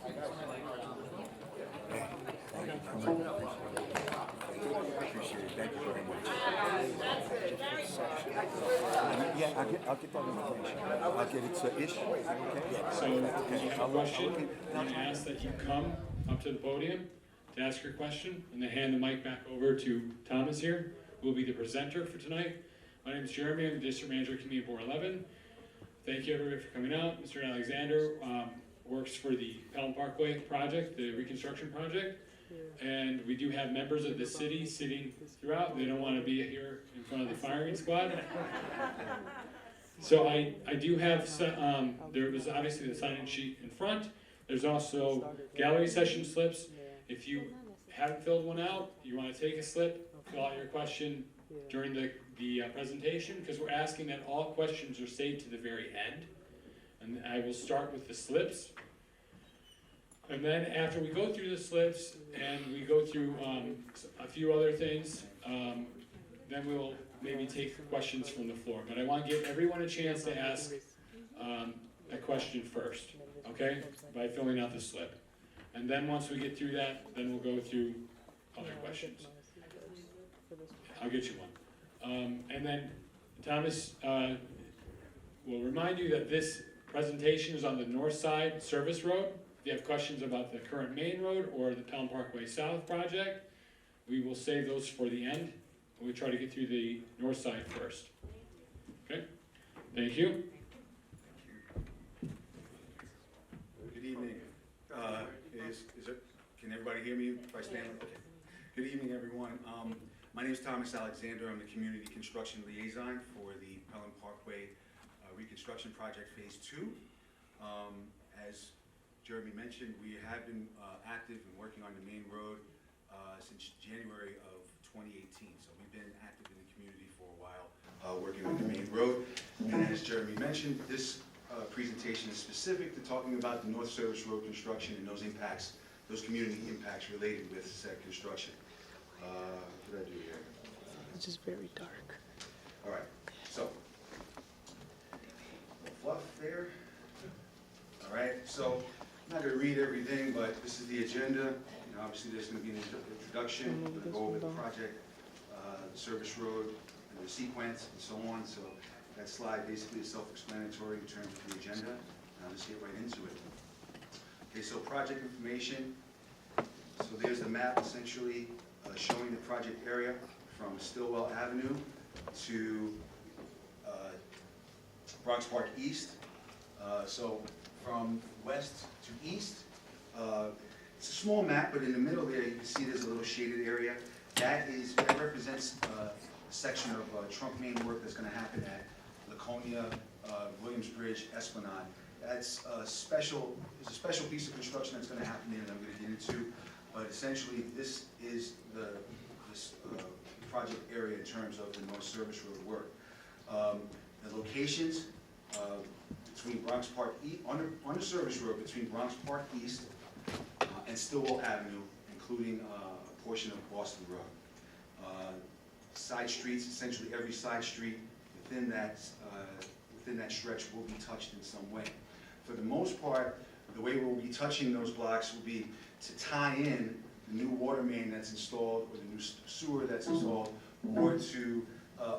Appreciate it. Thank you very much. Yeah, I'll get that information. I'll get it to Ish. Is that okay? Yeah. So when you have a question, look we're going to ask that you come up to the podium to ask your question, and then hand the mic back over to Thomas here, who will be the presenter for tonight. My name is Jeremy. I'm the District Manager of Community Board 11. Thank you everybody for coming out. Mr. Alexander works for the Pelham Parkway project, the Reconstruction project. And we do have members of the city sitting throughout. They don't want to be here in front of the firing squad. So I do have, there was obviously the sign-in sheet in front. There's also gallery session slips. If you haven't filled one out, you want to take a slip, fill out your question during the presentation, because we're asking that all questions are saved to the very end. And I will start with the slips. And then after we go through the slips and we go through a few other things, then we'll maybe take questions from the floor. But I want to give everyone a chance to ask a question first, okay, by filling out the slip. And then once we get through that, then we'll go through other questions. I'll get you one. And then Thomas will remind you that this presentation is on the north side service road. If you have questions about the current main road or the Pelham Parkway South project, we will save those for the end. We'll try to get through the north side first. Okay? Thank you. Good evening. Can everybody hear me if I stand? Okay. Good evening, everyone. My name is Thomas Alexander. I'm the Community Construction Liaison for the Pelham Parkway Reconstruction Project Phase 2. As Jeremy mentioned, we have been active and working on the main road since January of 2018. So we've been active in the community for a while, working on the main road. And as Jeremy mentioned, this presentation is specific to talking about the North Service Road construction and those impacts, those community impacts related with said construction. What did I do here? It's just very dark. All right, so fluff there. All right, so I'm not going to read everything, but this is the agenda. You know, obviously, there's going to be an introduction. We're going to go over the project, the service road, and the sequence, and so on. So that slide basically is self-explanatory in terms of the agenda. Now let's get right into it. Okay, so project information. So there's the map essentially showing the project area from Stillwell Avenue to Bronx Park East. So from west to east, it's a small map, but in the middle there you can see there's a little shaded area. That represents a section of trunk main work that's going to happen at Laconia, Williams Bridge, Esplanade. That's a special piece of construction that's going to happen there that I'm going to get into. But essentially, this is this project area in terms of the North Service Road work. The locations between Bronx Park East, on the service road between Bronx Park East and Stillwell Avenue, including a portion of Boston Road. Side streets, essentially every side street within that stretch will be touched in some way. For the most part, the way we'll be touching those blocks will be to tie in the new water main that's installed, or the new sewer that's installed, or to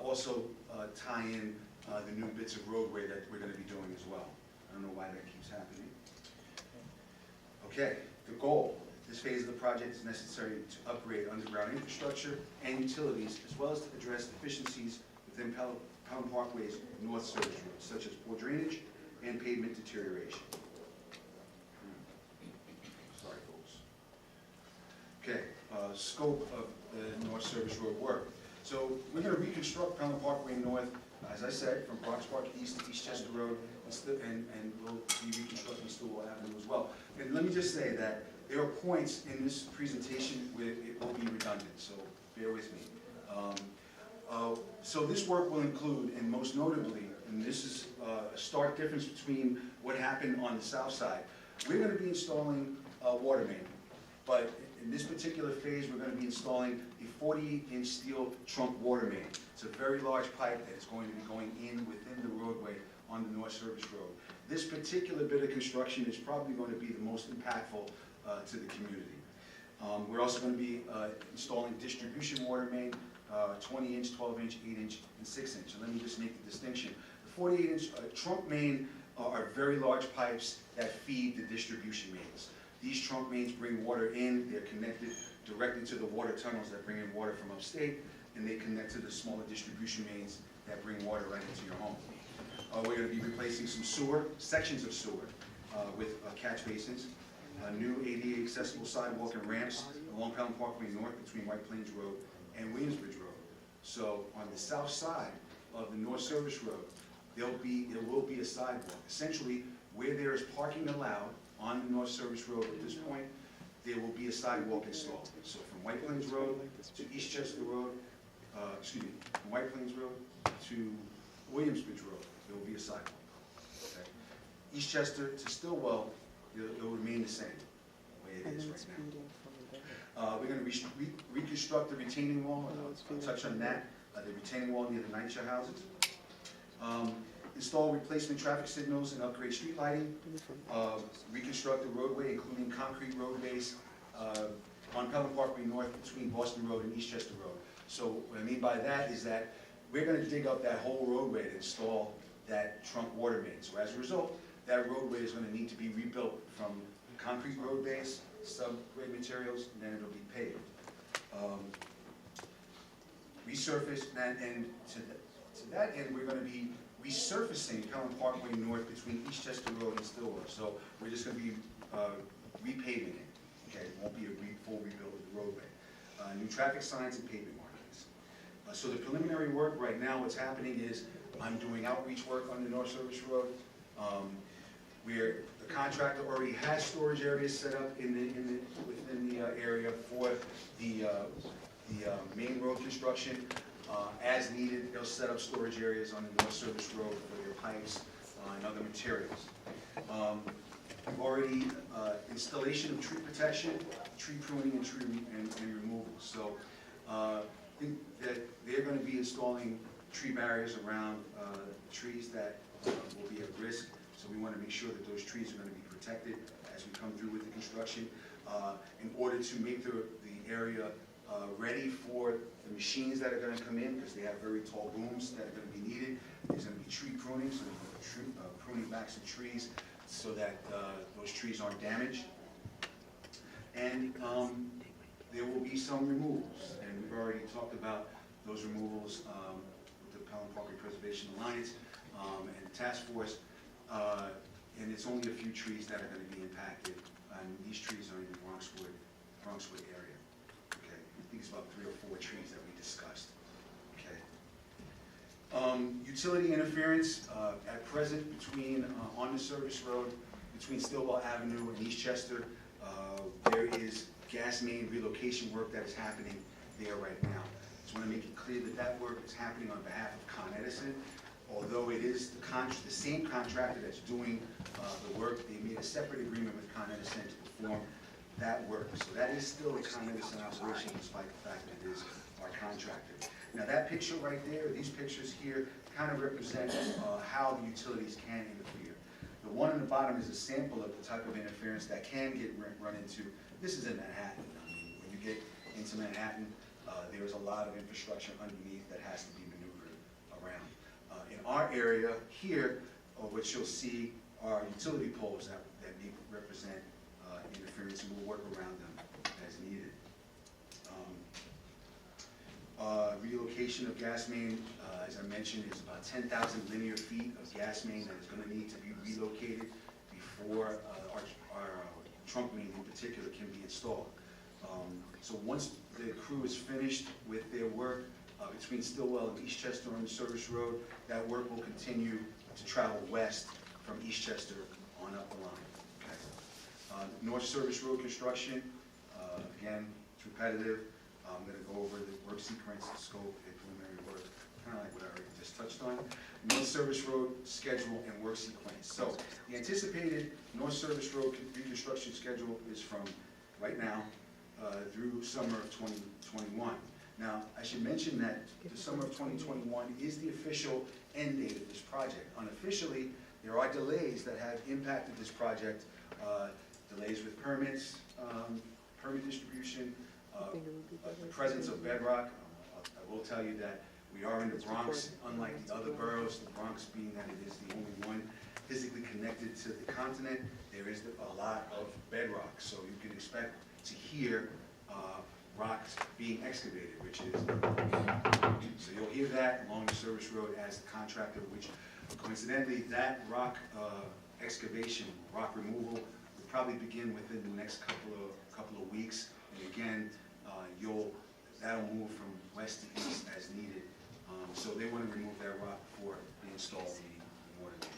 also tie in the new bits of roadway that we're going to be doing as well. I don't know why that keeps happening. Okay, the goal. This phase of the project is necessary to upgrade underground infrastructure and utilities, as well as to address deficiencies within Pelham Parkway's north service roads, such as poor drainage and pavement deterioration. Sorry, folks. Okay, scope of the North Service Road work. So we're going to reconstruct Pelham Parkway North, as I said, from Bronx Park East to East Chester Road, and we'll be reconstructing Stillwell Avenue as well. And let me just say that there are points in this presentation where it will be redundant, so bear with me. So this work will include, and most notably, and this is a stark difference between what happened on the south side, we're going to be installing a water main, but in this particular phase, we're going to be installing a 48-inch steel trunk water main. It's a very large pipe that is going to be going in within the roadway on the North Service Road. This particular bit of construction is probably going to be the most impactful to the community. We're also going to be installing distribution water main, 20-inch, 12-inch, 8-inch, and 6-inch. And let me just make the distinction. The 48-inch trunk main are very large pipes that feed the distribution mains. These trunk mains bring water in, they're connected directly to the water tunnels that bring in water from upstate, and they connect to the smaller distribution mains that bring water right into your home. We're going to be replacing some sewer, sections of sewer, with catch basins, new ADA accessible sidewalk and ramps along Pelham Parkway North between White Plains Road and Williamsbridge Road. So on the south side of the North Service Road, there will be a sidewalk. Essentially, where there is parking allowed on the North Service Road at this point, there will be a sidewalk installed. So from White Plains Road to Eastchester Road, from White Plains Road to Williamsbridge Road, there will be a sidewalk. Okay? Eastchester to Stillwell, it will remain the same, the way it is right now. We're going to reconstruct the retaining wall, and I'll touch on that, the retaining wall near the NYCHA houses. Install replacement traffic signals and upgrade street lighting. Reconstruct the roadway, including concrete roadways on Pelham Parkway North between Boston Road and Eastchester Road. So what I mean by that is that we're going to dig up that whole roadway to install that trunk water main. So as a result, that roadway is going to need to be rebuilt from concrete road base, sub-grade materials, and then it'll be paved. Resurface, and to that end, we're going to be resurfacing Pelham Parkway North between Eastchester Road and Stillwell. So we're just going to be repaving it. Okay, it won't be a full rebuild of the roadway. New traffic signs and pavement markings. So the preliminary work right now, what's happening is I'm doing outreach work on the North Service Road. Where the contractor already has storage areas set up within the area for the main road construction. As needed, they'll set up storage areas on the North Service Road for their pipes and other materials. We've already installation of tree protection, tree pruning, and tree removal. So I think that they're going to be installing tree barriers around trees that will be at risk. So we want to make sure that those trees are going to be protected as we come through with the construction in order to make the area ready for the machines that are going to come in, because they have very tall booms that are going to be needed. There's going to be tree pruning, so pruning back some trees so that those trees aren't damaged. And there will be some removals, and we've already talked about those removals with the Pelham Parkway Preservation Alliance and the task force. And it's only a few trees that are going to be impacted, and these trees are in the Bronxwood area. Okay, I think it's about 3 or 4 trees that we discussed. Okay. Utility interference at present between on the service road between Stillwell Avenue and Eastchester. There is gas main relocation work that is happening there right now. Just want to make it clear that that work is happening on behalf of Con Edison. Although it is the same contractor that's doing the work, they made a separate agreement with Con Edison to perform that work. So that is still a Con Edison operation, despite the fact that it is our contractor. Now that picture right there, these pictures here, kind of represent how the utilities can interfere. The one on the bottom is a sample of the type of interference that can get run into. This is in Manhattan. I mean, when you get into Manhattan, there's a lot of infrastructure underneath that has to be maneuvered around. In our area here, what you'll see are utility poles that may represent interference, and we'll work around them as needed. Relocation of gas main, as I mentioned, is about 10,000 linear feet of gas main that is going to need to be relocated before our trunk main in particular can be installed. So once the crew is finished with their work, between Stillwell and Eastchester on the service road, that work will continue to travel west from Eastchester on up the line. Okay. North Service Road construction, again, it's repetitive. I'm going to go over the work sequence, scope, and preliminary work, kind of like what I already just touched on. North Service Road schedule and work sequence. So the anticipated North Service Road reconstruction schedule is from right now through summer of 2021. Now, I should mention that the summer of 2021 is the official end date of this project. Unofficially, there are delays that have impacted this project, delays with permits, permit distribution, the presence of bedrock. I will tell you that we are in the Bronx, unlike the other boroughs, the Bronx being that it is the only one physically connected to the continent, there is a lot of bedrock, so you can expect to hear rocks being excavated, which is, so you'll hear that along the service road as the contractor, which coincidentally, that rock excavation, rock removal, will probably begin within the next couple of weeks, and again, that'll move from west to east as needed. So they want to remove that rock before they install the water main.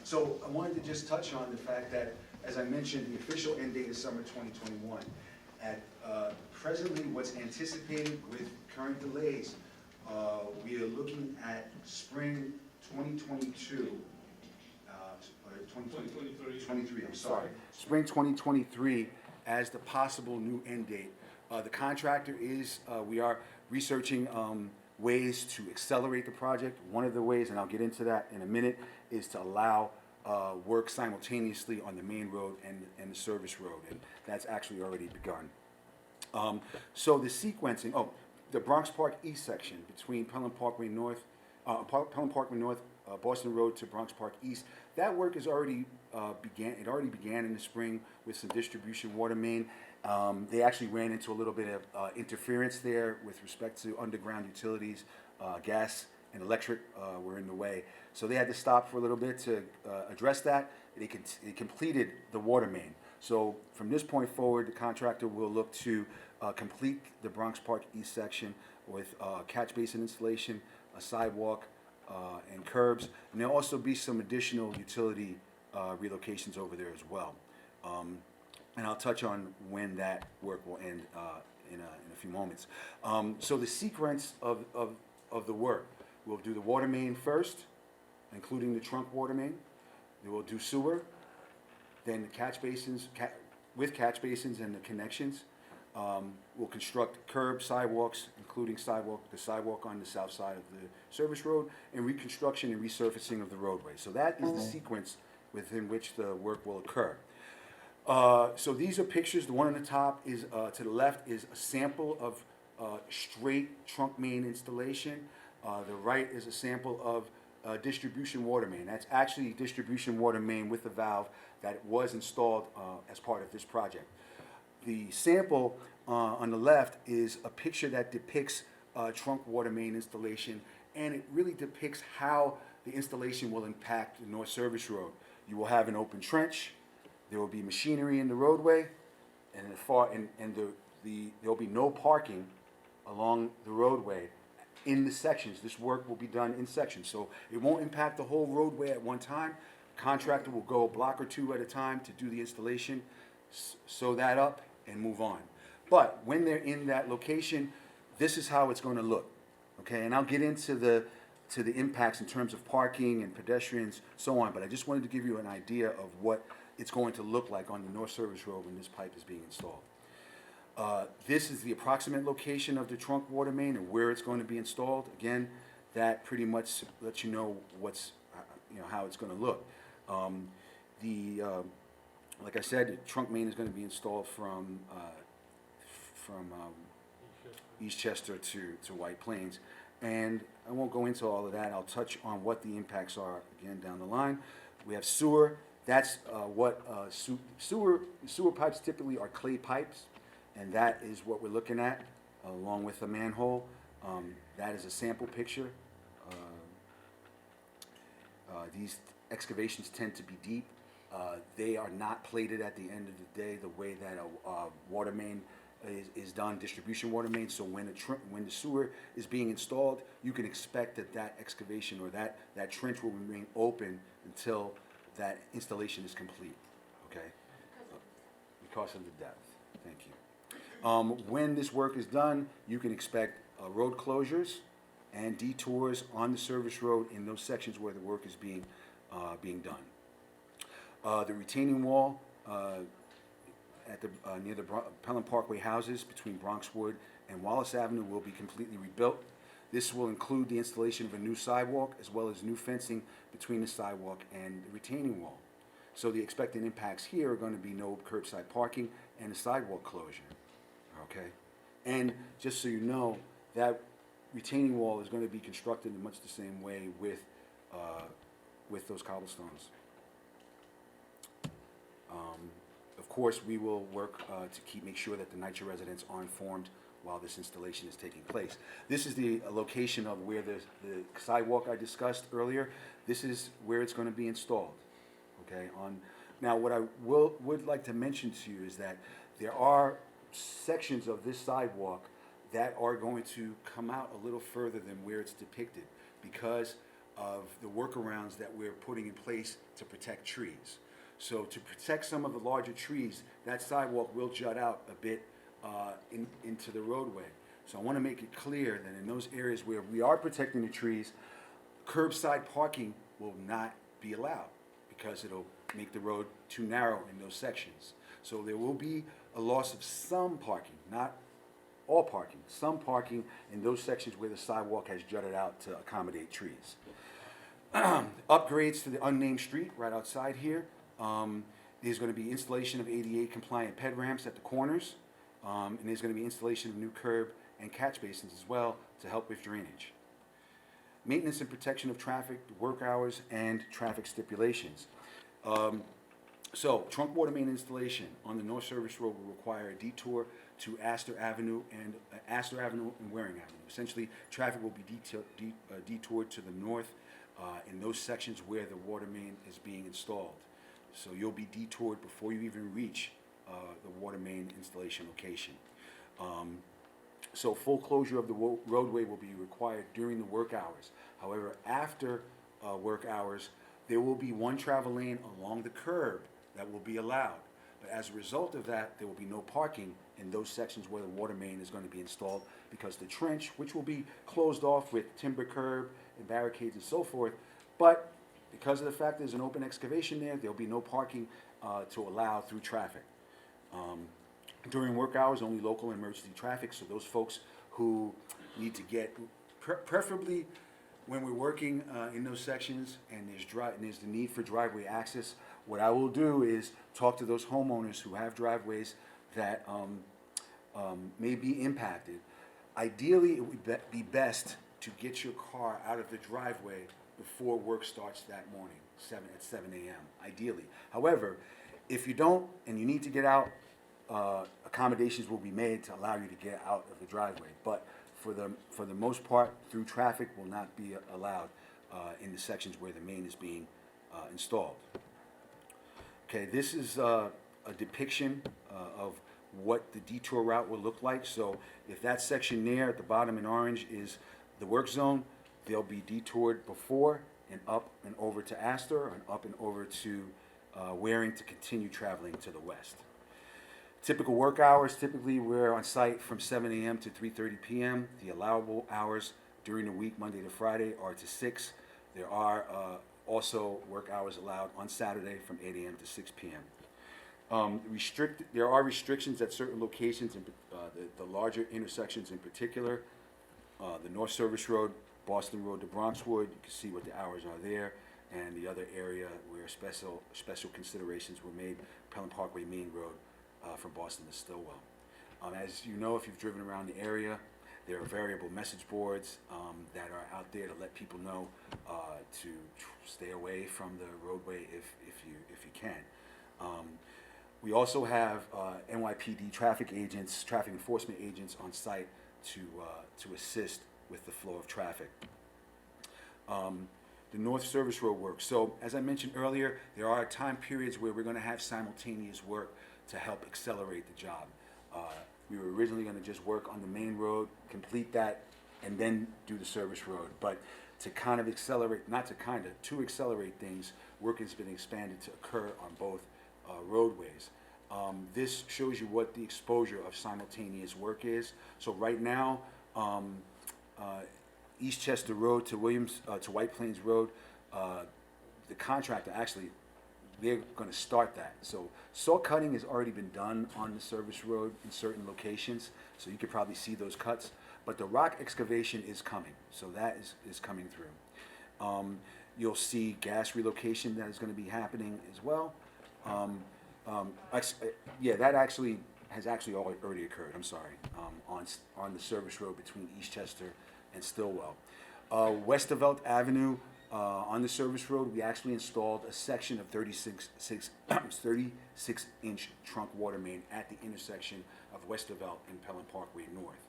So I wanted to just touch on the fact that, as I mentioned, the official end date is summer 2021. At presently, what's anticipated with current delays, we are looking at spring 2022, 2023, I'm sorry. Spring 2023 as the possible new end date. The contractor is, we are researching ways to accelerate the project. One of the ways, and I'll get into that in a minute, is to allow work simultaneously on the main road and the service road, and that's actually already begun. So the sequencing, the Bronx Park East section between Pelham Parkway North, Boston Road to Bronx Park East, that work is already began in the spring with some distribution water main. They actually ran into a little bit of interference there with respect to underground utilities, gas and electric were in the way. So they had to stop for a little bit to address that. They completed the water main. So from this point forward, the contractor will look to complete the Bronx Park East section with catch basin installation, a sidewalk, and curbs. And there'll also be some additional utility relocations over there as well. And I'll touch on when that work will end in a few moments. So the sequence of the work, we'll do the water main first, including the trunk water main. Then we'll do sewer, then the catch basins, with catch basins and the connections. We'll construct curb sidewalks, including the sidewalk on the south side of the service road, and reconstruction and resurfacing of the roadway. So that is the sequence within which the work will occur. So these are pictures. The one on the top is, to the left, is a sample of straight trunk main installation. The right is a sample of distribution water main. That's actually distribution water main with the valve that was installed as part of this project. The sample on the left is a picture that depicts trunk water main installation, and it really depicts how the installation will impact the North Service Road. You will have an open trench. There will be machinery in the roadway, and there will be no parking along the roadway in the sections. This work will be done in sections, so it won't impact the whole roadway at one time. The contractor will go a block or two at a time to do the installation, sew that up, and move on. But when they're in that location, this is how it's going to look, okay? And I'll get into the impacts in terms of parking and pedestrians, so on, but I just wanted to give you an idea of what it's going to look like on the North Service Road when this pipe is being installed. This is the approximate location of the trunk water main and where it's going to be installed. Again, that pretty much lets you know how it's going to look. Like I said, the trunk main is going to be installed from Eastchester to White Plains, and I won't go into all of that. I'll touch on what the impacts are again down the line. We have sewer. That's sewer pipes typically are clay pipes, and that is what we're looking at, along with the manhole. That is a sample picture. These excavations tend to be deep. They are not plated at the end of the day the way that a water main is done, distribution water main. So when the sewer is being installed, you can expect that excavation or that trench will remain open until that installation is complete, okay? Because of the depth. Thank you. When this work is done, you can expect road closures and detours on the service road in those sections where the work is being done. The retaining wall near the Pelham Parkway houses between Bronxwood and Wallace Avenue will be completely rebuilt. This will include the installation of a new sidewalk as well as new fencing between the sidewalk and the retaining wall. So the expected impacts here are going to be no curbside parking and a sidewalk closure, okay? And just so you know, that retaining wall is going to be constructed in much the same way with those cobblestones. Of course, we will work to make sure that the NYCHA residents are informed while this installation is taking place. This is the location of where the sidewalk I discussed earlier. This is where it's going to be installed. Okay. Now, what I would like to mention to you is that there are sections of this sidewalk that are going to come out a little further than where it's depicted because of the workarounds that we're putting in place to protect trees. So to protect some of the larger trees, that sidewalk will jut out a bit into the roadway. So I want to make it clear that in those areas where we are protecting the trees, curbside parking will not be allowed because it'll make the road too narrow in those sections. So there will be a loss of some parking, not all parking, some parking in those sections where the sidewalk has jutted out to accommodate trees. Upgrades to the unnamed street right outside here. There's going to be installation of ADA compliant ped ramps at the corners, and there's going to be installation of new curb and catch basins as well to help with drainage. Maintenance and protection of traffic, work hours, and traffic stipulations. So trunk water main installation on the North Service Road will require a detour to Astor Avenue and Waring Avenue. Essentially, traffic will be detoured to the north in those sections where the water main is being installed. So you'll be detoured before you even reach the water main installation location. So full closure of the roadway will be required during the work hours. However, after work hours, there will be one travel lane along the curb that will be allowed. But as a result of that, there will be no parking in those sections where the water main is going to be installed because the trench, which will be closed off with timber curb and barricades and so forth, but because of the fact there's an open excavation there, there'll be no parking to allow through traffic. During work hours, only local and emergency traffic, so those folks who need to get, preferably when we're working in those sections and there's the need for driveway access, what I will do is talk to those homeowners who have driveways that may be impacted. Ideally, it would be best to get your car out of the driveway before work starts that morning, at 7 a.m., ideally. However, if you don't and you need to get out, accommodations will be made to allow you to get out of the driveway. But for the most part, through traffic will not be allowed in the sections where the main is being installed. Okay, this is a depiction of what the detour route will look like. So if that section there at the bottom in orange is the work zone, they'll be detoured before and up and over to Astor and up and over to Waring to continue traveling to the west. Typical work hours, typically we're on site from 7 a.m. to 3:30 p.m. The allowable hours during the week, Monday to Friday, are to 6. There are also work hours allowed on Saturday from 8 a.m. to 6 p.m. There are restrictions at certain locations, in the larger intersections in particular. The North Service Road, Boston Road to Bronxwood, you can see what the hours are there, and the other area where special considerations were made, Pelham Parkway Main Road from Boston to Stillwell. As you know, if you've driven around the area, there are variable message boards that are out there to let people know to stay away from the roadway if you can. We also have NYPD traffic enforcement agents on site to assist with the flow of traffic. The North Service Road work. So as I mentioned earlier, there are time periods where we're going to have simultaneous work to help accelerate the job. We were originally going to just work on the main road, complete that, and then do the service road. But to kind of accelerate, to accelerate things, work has been expanded to occur on both roadways. This shows you what the exposure of simultaneous work is. So right now, East Chester Road to White Plains Road, the contractor actually, they're going to start that. So saw cutting has already been done on the service road in certain locations, so you could probably see those cuts. but the rock excavation is coming, so that is coming through. You'll see gas relocation that is going to be happening as well. Yeah, that actually has already occurred. I'm sorry, on the service road between Eastchester and Stillwell. West of Elk Avenue, on the service road, we actually installed a section of 36-inch trunk water main at the intersection of West of Elk and Pelham Parkway North.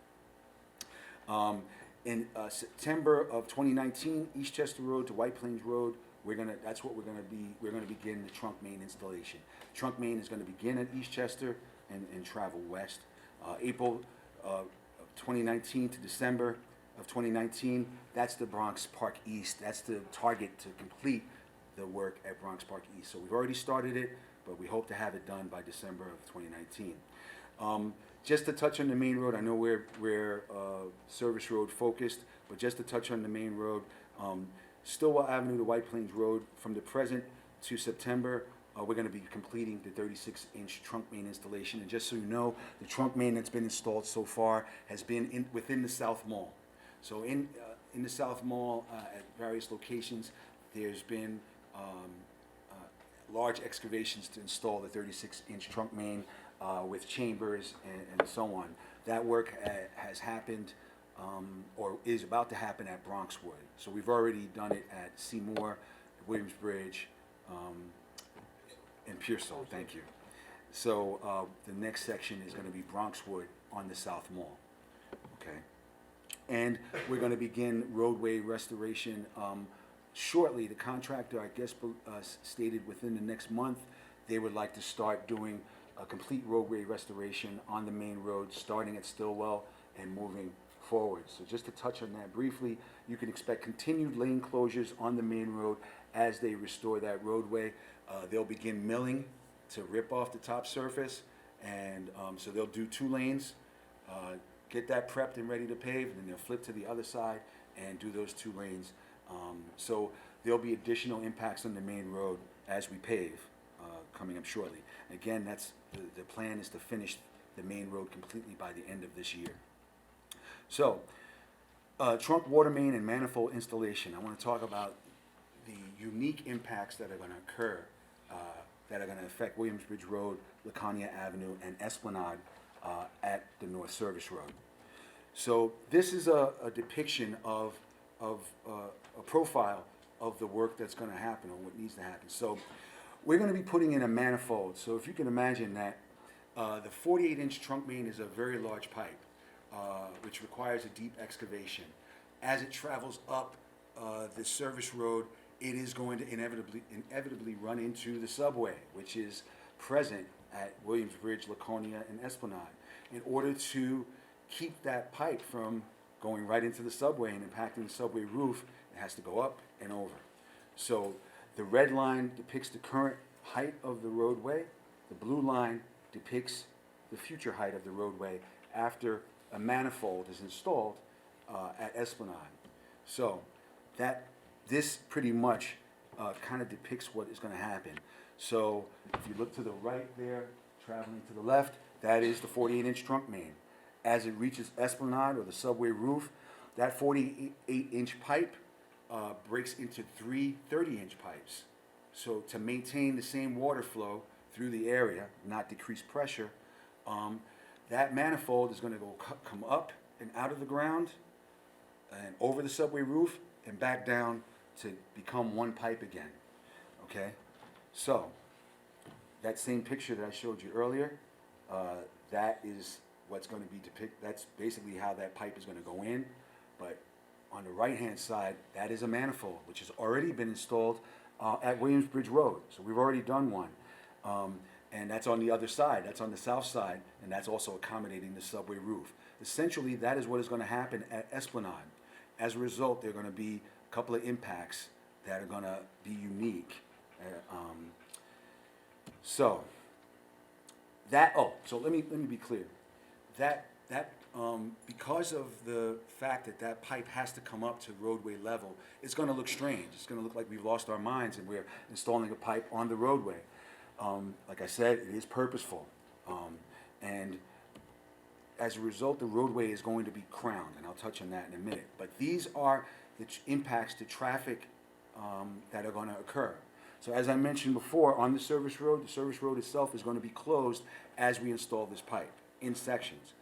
In September of 2019, Eastchester Road to White Plains Road, we're gonna begin the trunk main installation. Trunk main is gonna begin at Eastchester and travel west. April of 2019 to December of 2019, that's the Bronx Park East. That's the target to complete the work at Bronx Park East. So we've already started it, but we hope to have it done by December of 2019. Just to touch on the main road, I know we're service road focused, but just to touch on the main road, Stillwell Avenue to White Plains Road, from the present to September, we're going to be completing the 36-inch trunk main installation. And just so you know, the trunk main that's been installed so far has been within the South Mall. So in the South Mall, at various locations, there's been large excavations to install the 36-inch trunk main with chambers and so on. That work has happened or is about to happen at Bronxwood. So we've already done it at Seymour, Williamsbridge, and Pearsall. Thank you. So the next section is going to be Bronxwood on the South Mall. Okay. And we're going to begin roadway restoration shortly. The contractor, I guess, stated within the next month, they would like to start doing a complete roadway restoration on the main road, starting at Stillwell and moving forward. So just to touch on that briefly, you can expect continued lane closures on the main road as they restore that roadway. They'll begin milling to rip off the top surface, and so they'll do 2 lanes, get that prepped and ready to pave, and then they'll flip to the other side and do those 2 lanes. So there'll be additional impacts on the main road as we pave coming up shortly. Again, that's the plan is to finish the main road completely by the end of this year. So, trunk water main and manifold installation. I want to talk about the unique impacts that are going to occur, that are going to affect Williamsbridge Road, Laconia Avenue, and Esplanade at the North Service Road. So this is a depiction of a profile of the work that's going to happen or what needs to happen. So we're going to be putting in a manifold. So if you can imagine that the 48-inch trunk main is a very large pipe, which requires a deep excavation. As it travels up the service road, it is going to inevitably run into the subway, which is present at Williamsbridge, Laconia, and Esplanade. In order to keep that pipe from going right into the subway and impacting the subway roof, it has to go up and over. So the red line depicts the current height of the roadway. The blue line depicts the future height of the roadway after a manifold is installed at Esplanade. So this pretty much kind of depicts what is going to happen. So if you look to the right there, traveling to the left, that is the 48-inch trunk main. As it reaches Esplanade or the subway roof, that 48-inch pipe breaks into 3 30-inch pipes. So to maintain the same water flow through the area, not decrease pressure, that manifold is going to come up and out of the ground and over the subway roof and back down to become one pipe again. Okay? So that same picture that I showed you earlier, that is what's going to be depicted. That's basically how that pipe is going to go in. But on the right-hand side, that is a manifold, which has already been installed at Williamsbridge Road. So we've already done one. And that's on the other side. That's on the south side, and that's also accommodating the subway roof. Essentially, that is what is going to happen at Esplanade. As a result, there are going to be a couple of impacts that are going to be unique. So let me be clear. Because of the fact that that pipe has to come up to roadway level, it's going to look strange. It's going to look like we've lost our minds and we're installing a pipe on the roadway. Like I said, it is purposeful. And as a result, the roadway is going to be crowned, and I'll touch on that in a minute. But these are the impacts to traffic that are going to occur. So as I mentioned before, on the service road itself is going to be closed as we install this pipe in sections.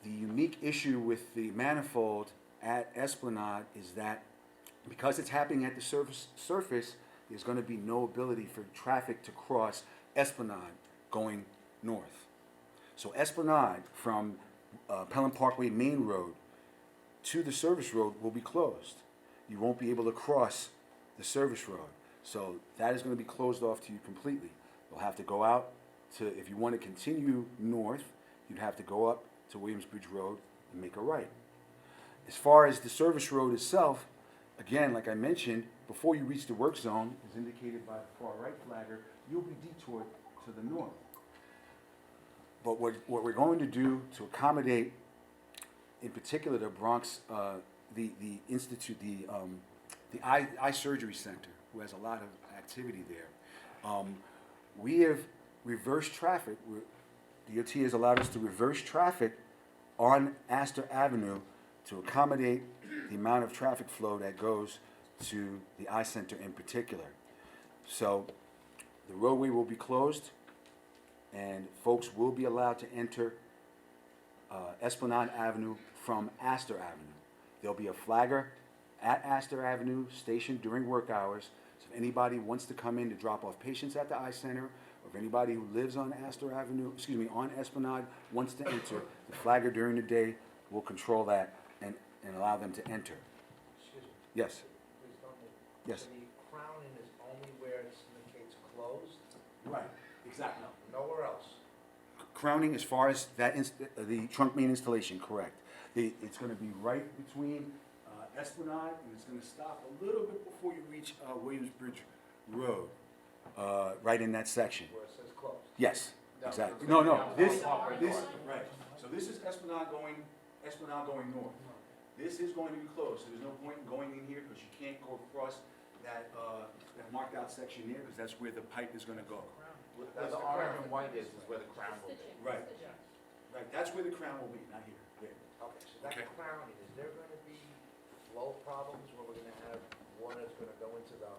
The unique issue with the manifold at Esplanade is that because it's happening at the surface, there's going to be no ability for traffic to cross Esplanade going north. So Esplanade from Pelham Parkway Main Road to the service road will be closed. You won't be able to cross the service road. So that is going to be closed off to you completely. You'll have to go out to, if you want to continue north, you'd have to go up to Williamsbridge Road and make a right. As far as the service road itself, again, like I mentioned, before you reach the work zone, as indicated by the far right flagger, you'll be detoured to the north. But what we're going to do to accommodate, in particular, the Bronx, the Institute, the Eye Surgery Center, who has a lot of activity there, we have reversed traffic. DOT has allowed us to reverse traffic on Astor Avenue to accommodate the amount of traffic flow that goes to the eye center in particular. So the roadway will be closed, and folks will be allowed to enter Esplanade Avenue from Astor Avenue. There'll be a flagger at Astor Avenue stationed during work hours. So if anybody wants to come in to drop off patients at the eye center, or if anybody who lives on Astor Avenue, on Esplanade wants to enter, the flagger during the day will control that and allow them to enter. Excuse me. Yes. Please don't move. Yes. So the crowning is only where it indicates closed? Right, exactly. Nowhere else? Crowning as far as that the trunk main installation, correct. It's going to be right between Esplanade, and it's going to stop a little bit before you reach Williamsbridge Road, right in that section. Where it says closed? Yes, No, exactly. it's No, gonna be this, on Parkway North. right. So this is Esplanade going north. This is going to be closed, so there's no point in going in here because you can't go across that marked out section there because that's where the pipe is going to go. Where the orange and white is where the crown will be. Right. Right, that's where the crown will be, not here. There. Okay, so that Okay. crowning, is there gonna be flow problems where we're gonna have water that's gonna go into the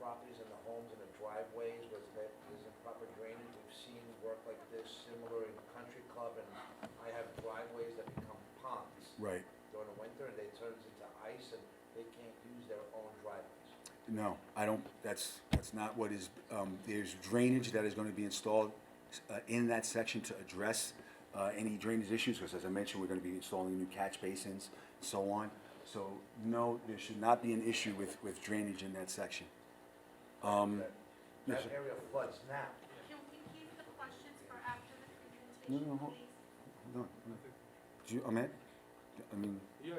properties and the homes and the driveways where there isn't proper drainage? We've seen work like this similar in Country Club, and I have driveways that become ponds Right. during the winter, and they turn into ice, and they can't use their own driveways. No, I don't, that's not what is, there's drainage that is going to be installed in that section to address any drainage issues, because as I mentioned, we're going to be installing new catch basins, and so on. So, no, there should not be an issue with drainage in that section. Yes, That sir. area floods now. Can we keep the questions for after the No, presentation, no, hold- please? Hold on. Do you, Ahmed? I mean, Yeah,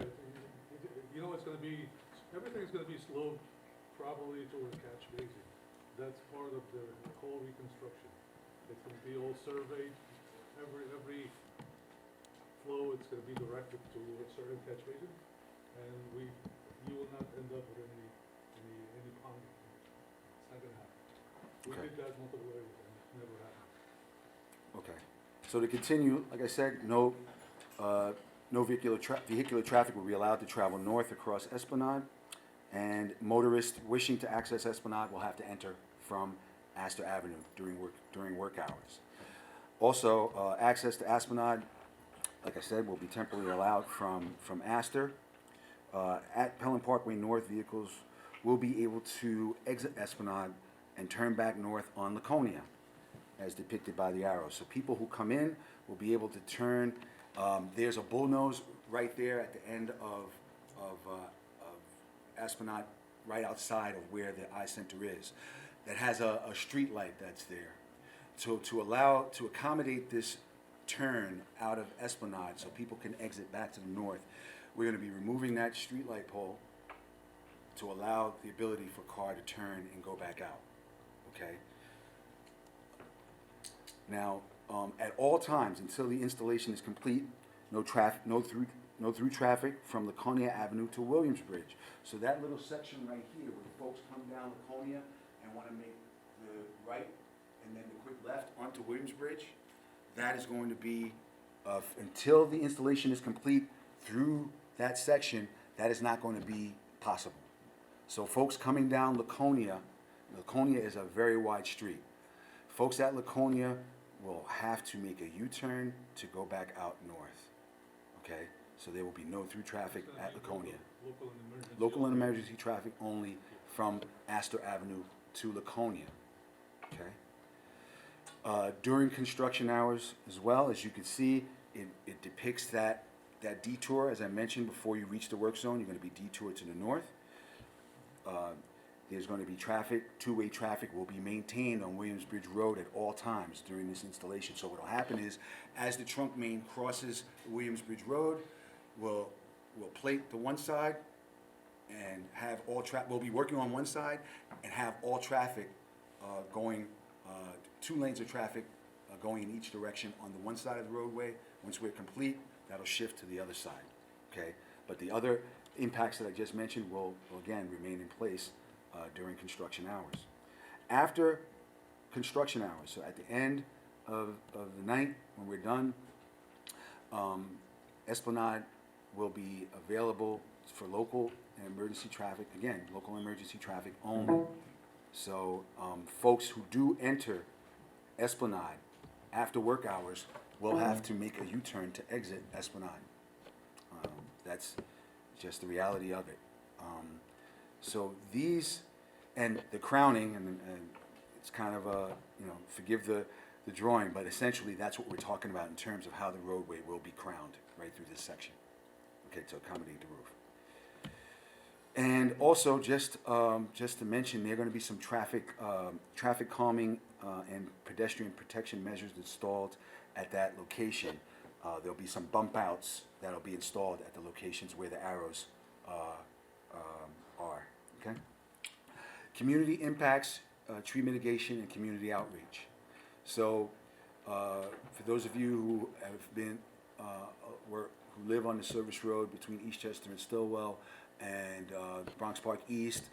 you know, it's gonna be, everything's gonna be sloped probably toward catch basin. That's part of the whole reconstruction. It's gonna be all surveyed, every flow, it's gonna be directed to a certain catch basin. And you will not end up with any pond. It's not gonna happen. We Okay. did that multiple areas and it never happened. okay. So to continue, like I said, no vehicular traffic will be allowed to travel north across Esplanade, and motorists wishing to access Esplanade will have to enter from Astor Avenue during work hours. Also, access to Esplanade, like I said, will be temporarily allowed from Astor. At Pelham Parkway North, vehicles will be able to exit Esplanade and turn back north on Laconia, as depicted by the arrows. So people who come in will be able to turn. There's a bullnose right there at the end of Esplanade, right outside of where the eye center is, that has a street light that's there. So to accommodate this turn out of Esplanade so people can exit back to the north, we're going to be removing that street light pole to allow the ability for a car to turn and go back out, okay? Now, at all times until the installation is complete, no through traffic from Laconia Avenue to Williamsbridge. So that little section right here where folks come down Laconia and want to make the right and then the quick left onto Williamsbridge, that is going to be until the installation is complete through that section, that is not going to be possible. So folks coming down Laconia is a very wide street. Folks at Laconia will have to make a U-turn to go back out north, okay? So there will be no through traffic It's gonna at be Laconia. Local and emergency. Local and emergency traffic only from Astor Avenue to Laconia, okay? During construction hours as well, as you can see, it depicts that detour. As I mentioned, before you reach the work zone, you're gonna be detoured to the north. There's gonna be traffic, two-way traffic will be maintained on Williamsbridge Road at all times during this installation. So what'll happen is, as the trunk main crosses Williamsbridge Road, we'll plate the one side and have we'll be working on one side and have all traffic going, 2 lanes of traffic going in each direction on the one side of the roadway. Once we're complete, that'll shift to the other side, okay? But the other impacts that I just mentioned will again remain in place during construction hours. After construction hours, so at the end of the night, when we're done, Esplanade will be available for local and emergency traffic, again, local and emergency traffic only. So folks who do enter Esplanade after work hours will have to make a U-turn to exit Esplanade. That's just the reality of it. So these, and the crowning, and it's kind of a, forgive the drawing, but essentially that's what we're talking about in terms of how the roadway will be crowned right through this section, okay, to accommodate the roof. And also, just to mention, there are going to be some traffic calming and pedestrian protection measures installed at that location. There'll be some bump outs that'll be installed at the locations where the arrows are, okay? Community impacts, tree mitigation, and community outreach. So, for those of you who have been, who live on the service road between Eastchester and Stillwell and Bronx Park East,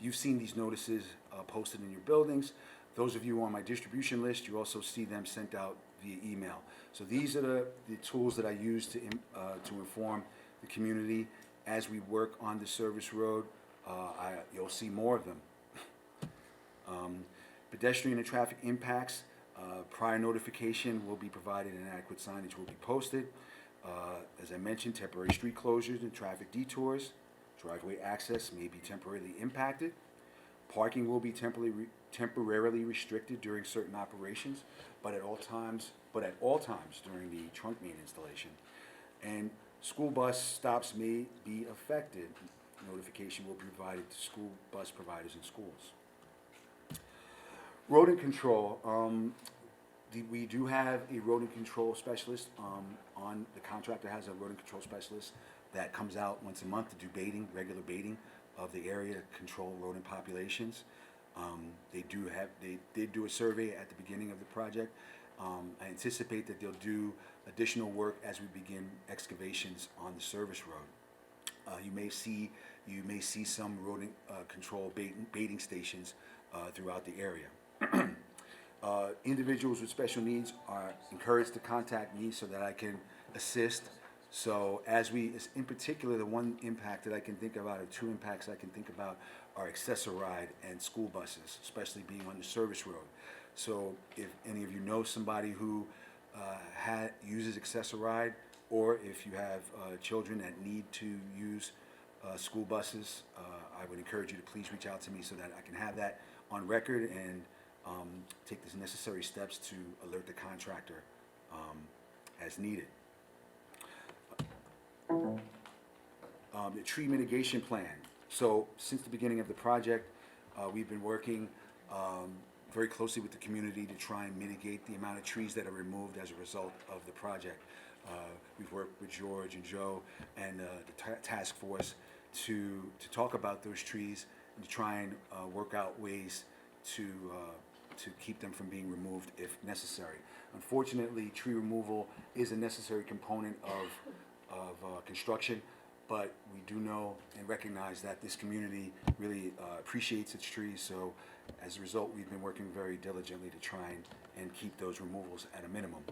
you've seen these notices posted in your buildings. Those of you on my distribution list, you also see them sent out via email. So these are the tools that I use to inform the community as we work on the service road. You'll see more of them. Pedestrian and traffic impacts, prior notification will be provided and adequate signage will be posted. As I mentioned, temporary street closures and traffic detours. Driveway access may be temporarily impacted. Parking will be temporarily restricted during certain operations, but at all times during the trunk main installation. And school bus stops may be affected. Notification will be provided to school bus providers in schools. Rodent control. We do have a rodent control specialist the contractor has a rodent control specialist that comes out once a month to do regular baiting of the area to control rodent populations. They did do a survey at the beginning of the project. I anticipate that they'll do additional work as we begin excavations on the service road. You may see some rodent control baiting stations throughout the area. Individuals with special needs are encouraged to contact me so that I can assist. So in particular, the one impact that I can think about, or 2 impacts I can think about, are Access-A-Ride and school buses, especially being on the service road. So if any of you know somebody who uses Access-A-Ride, or if you have children that need to use school buses, I would encourage you to please reach out to me so that I can have that on record and take the necessary steps to alert the contractor as needed. The tree mitigation plan. So since the beginning of the project, we've been working very closely with the community to try and mitigate the amount of trees that are removed as a result of the project. We've worked with George and Joe and the task force to talk about those trees and to try and work out ways to keep them from being removed if necessary. Unfortunately, tree removal is a necessary component of construction, but we do know and recognize that this community really appreciates its trees. So as a result, we've been working very diligently to try and keep those removals at a minimum.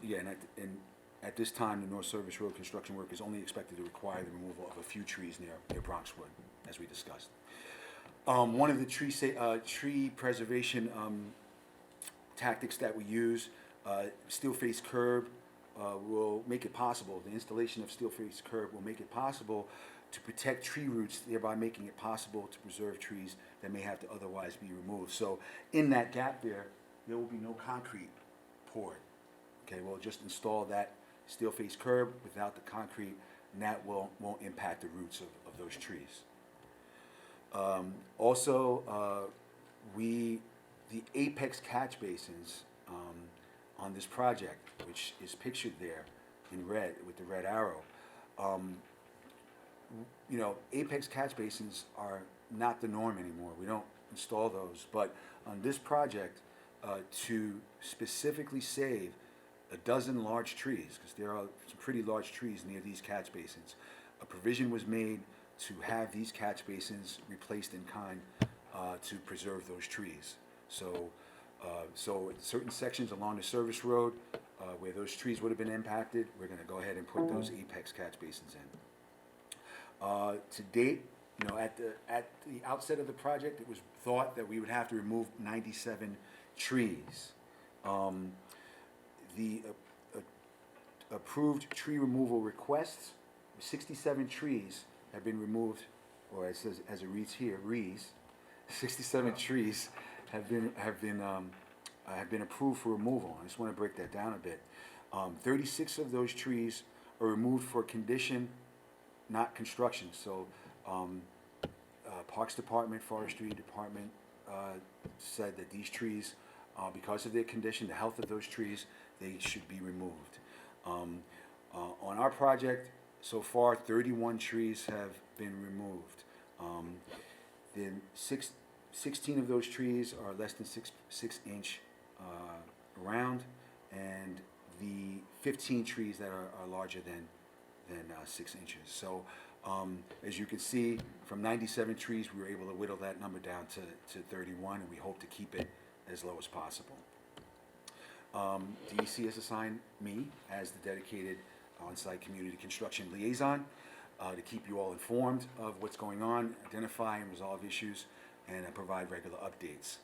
Yeah, and at this time, the North Service Road construction work is only expected to require the removal of a few trees near Bronxwood, as we discussed. One of the tree preservation tactics that we use, steel face curb will make it possible. The installation of steel face curb will make it possible to protect tree roots, thereby making it possible to preserve trees that may have to otherwise be removed. So in that gap there will be no concrete poured. Okay, we'll just install that steel face curb without the concrete, and that won't impact the roots of those trees. The apex catch basins on this project, which is pictured there in red with the red arrow, apex catch basins are not the norm anymore. We don't install those, but on this project, to specifically save a dozen large trees, because there are some pretty large trees near these catch basins, a provision was made to have these catch basins replaced in kind to preserve those trees. So certain sections along the service road where those trees would have been impacted, we're going to go ahead and put those apex catch basins in. To date, at the outset of the project, it was thought that we would have to remove 97 trees. The approved tree removal requests, 67 trees have been removed, or it says, as it reads here, 67 trees have been approved for removal. I just want to break that down a bit. 36 of those trees are removed for condition, not construction. So Parks Department, Forestry Department said that these trees, because of their condition, the health of those trees, they should be removed. On our project, so far, 31 trees have been removed. Then 16 of those trees are less than 6 inch around, and the 15 trees that are larger than 6 inches. So as you can see, from 97 trees, we were able to whittle that number down to 31, and we hope to keep it as low as possible. DEC has assigned me as the dedicated on-site community construction liaison to keep you all informed of what's going on, identify and resolve issues, and provide regular updates.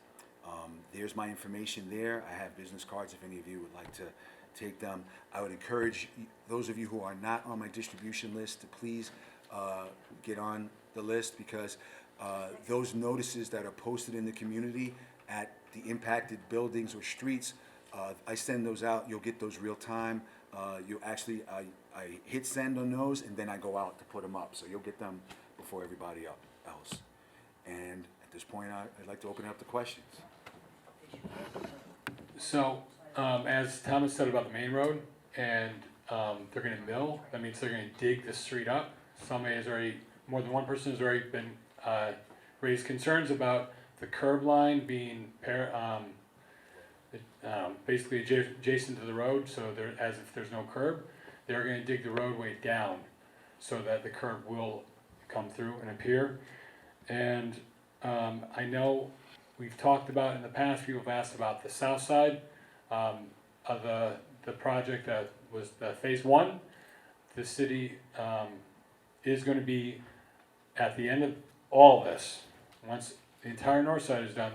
There's my information there. I have business cards if any of you would like to take them. I would encourage those of you who are not on my distribution list to please get on the list, because those notices that are posted in the community at the impacted buildings or streets, I send those out. You'll get those real time. You actually, I hit send on those, and then I go out to put them up. So you'll get them before everybody else. And at this point, I'd like to open it up to questions. So, as Thomas said about the main road, and they're gonna mill, that means they're gonna dig the street up. Somebody has already, more than one person has already been, raised concerns about the curb line being basically adjacent to the road, so there, as if there's no curb, they're gonna dig the roadway down so that the curb will come through and appear. And I know we've talked about in the past, people have asked about the south side of the project that was the phase one. The city is going to be at the end of all of this. Once the entire north side is done,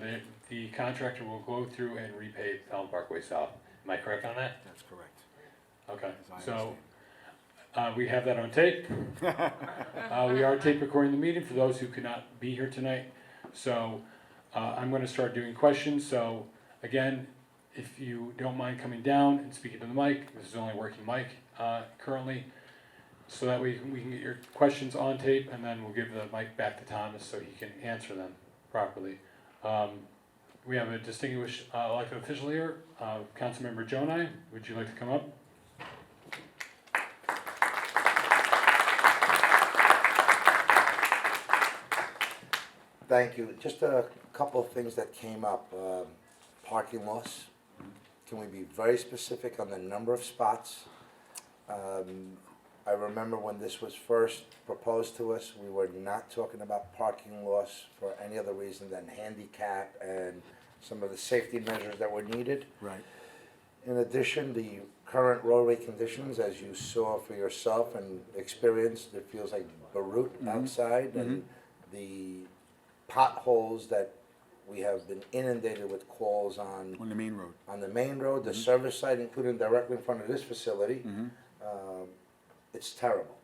the contractor will go through and repave Pelham Parkway South. Am I correct on that? That's correct. Okay, As I so we have that on tape. We are tape recording the meeting for those who could not be here tonight. So I'm going to start doing questions. So again, if you don't mind coming down and speaking to the mic, this is the only working mic currently, so that we can get your questions on tape, and then we'll give the mic back to Thomas so he can answer them properly. We have a distinguished elected official here, Councilmember Jonai. Would you like to come up? Thank you. Just a couple of things that came up. Parking loss. Can we be very specific on the number of spots? I remember when this was first proposed to us, we were not talking about parking loss for any other reason than handicap and some of the safety measures that were needed. Right. In addition, the current roadway conditions, as you saw for yourself and experienced, it feels like Beirut outside, and the potholes that we have been inundated with calls on On the main road. on the main road, the service site, including directly in front of this facility, it's terrible.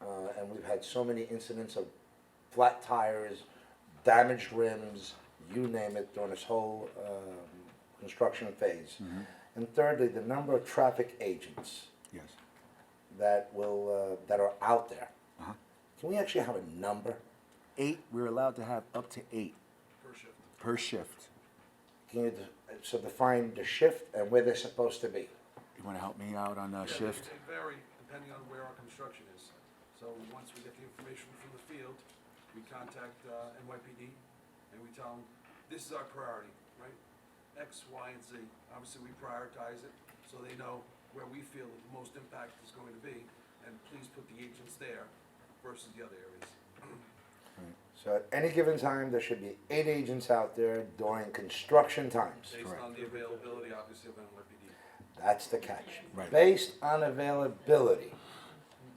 And we've had so many incidents of flat tires, damaged rims, you name it, during this whole construction phase. And thirdly, the number of traffic agents Yes. that will, that are out there. Uh-huh. Can we actually have a number? 8, we're allowed to have up to 8 per shift. Can you, so define the shift and where they're supposed to be? You wanna help me out on shift? They vary depending on where our construction is. So once we get the information from the field, we contact NYPD and we tell them, this is our priority, right? X, Y, and Z. Obviously, we prioritize it so they know where we feel that the most impact is going to be, and please put the agents there versus the other areas. So at any given time, there should be 8 agents out there during construction times. Based on the availability, obviously, of NYPD. That's the catch. Right. Based on availability.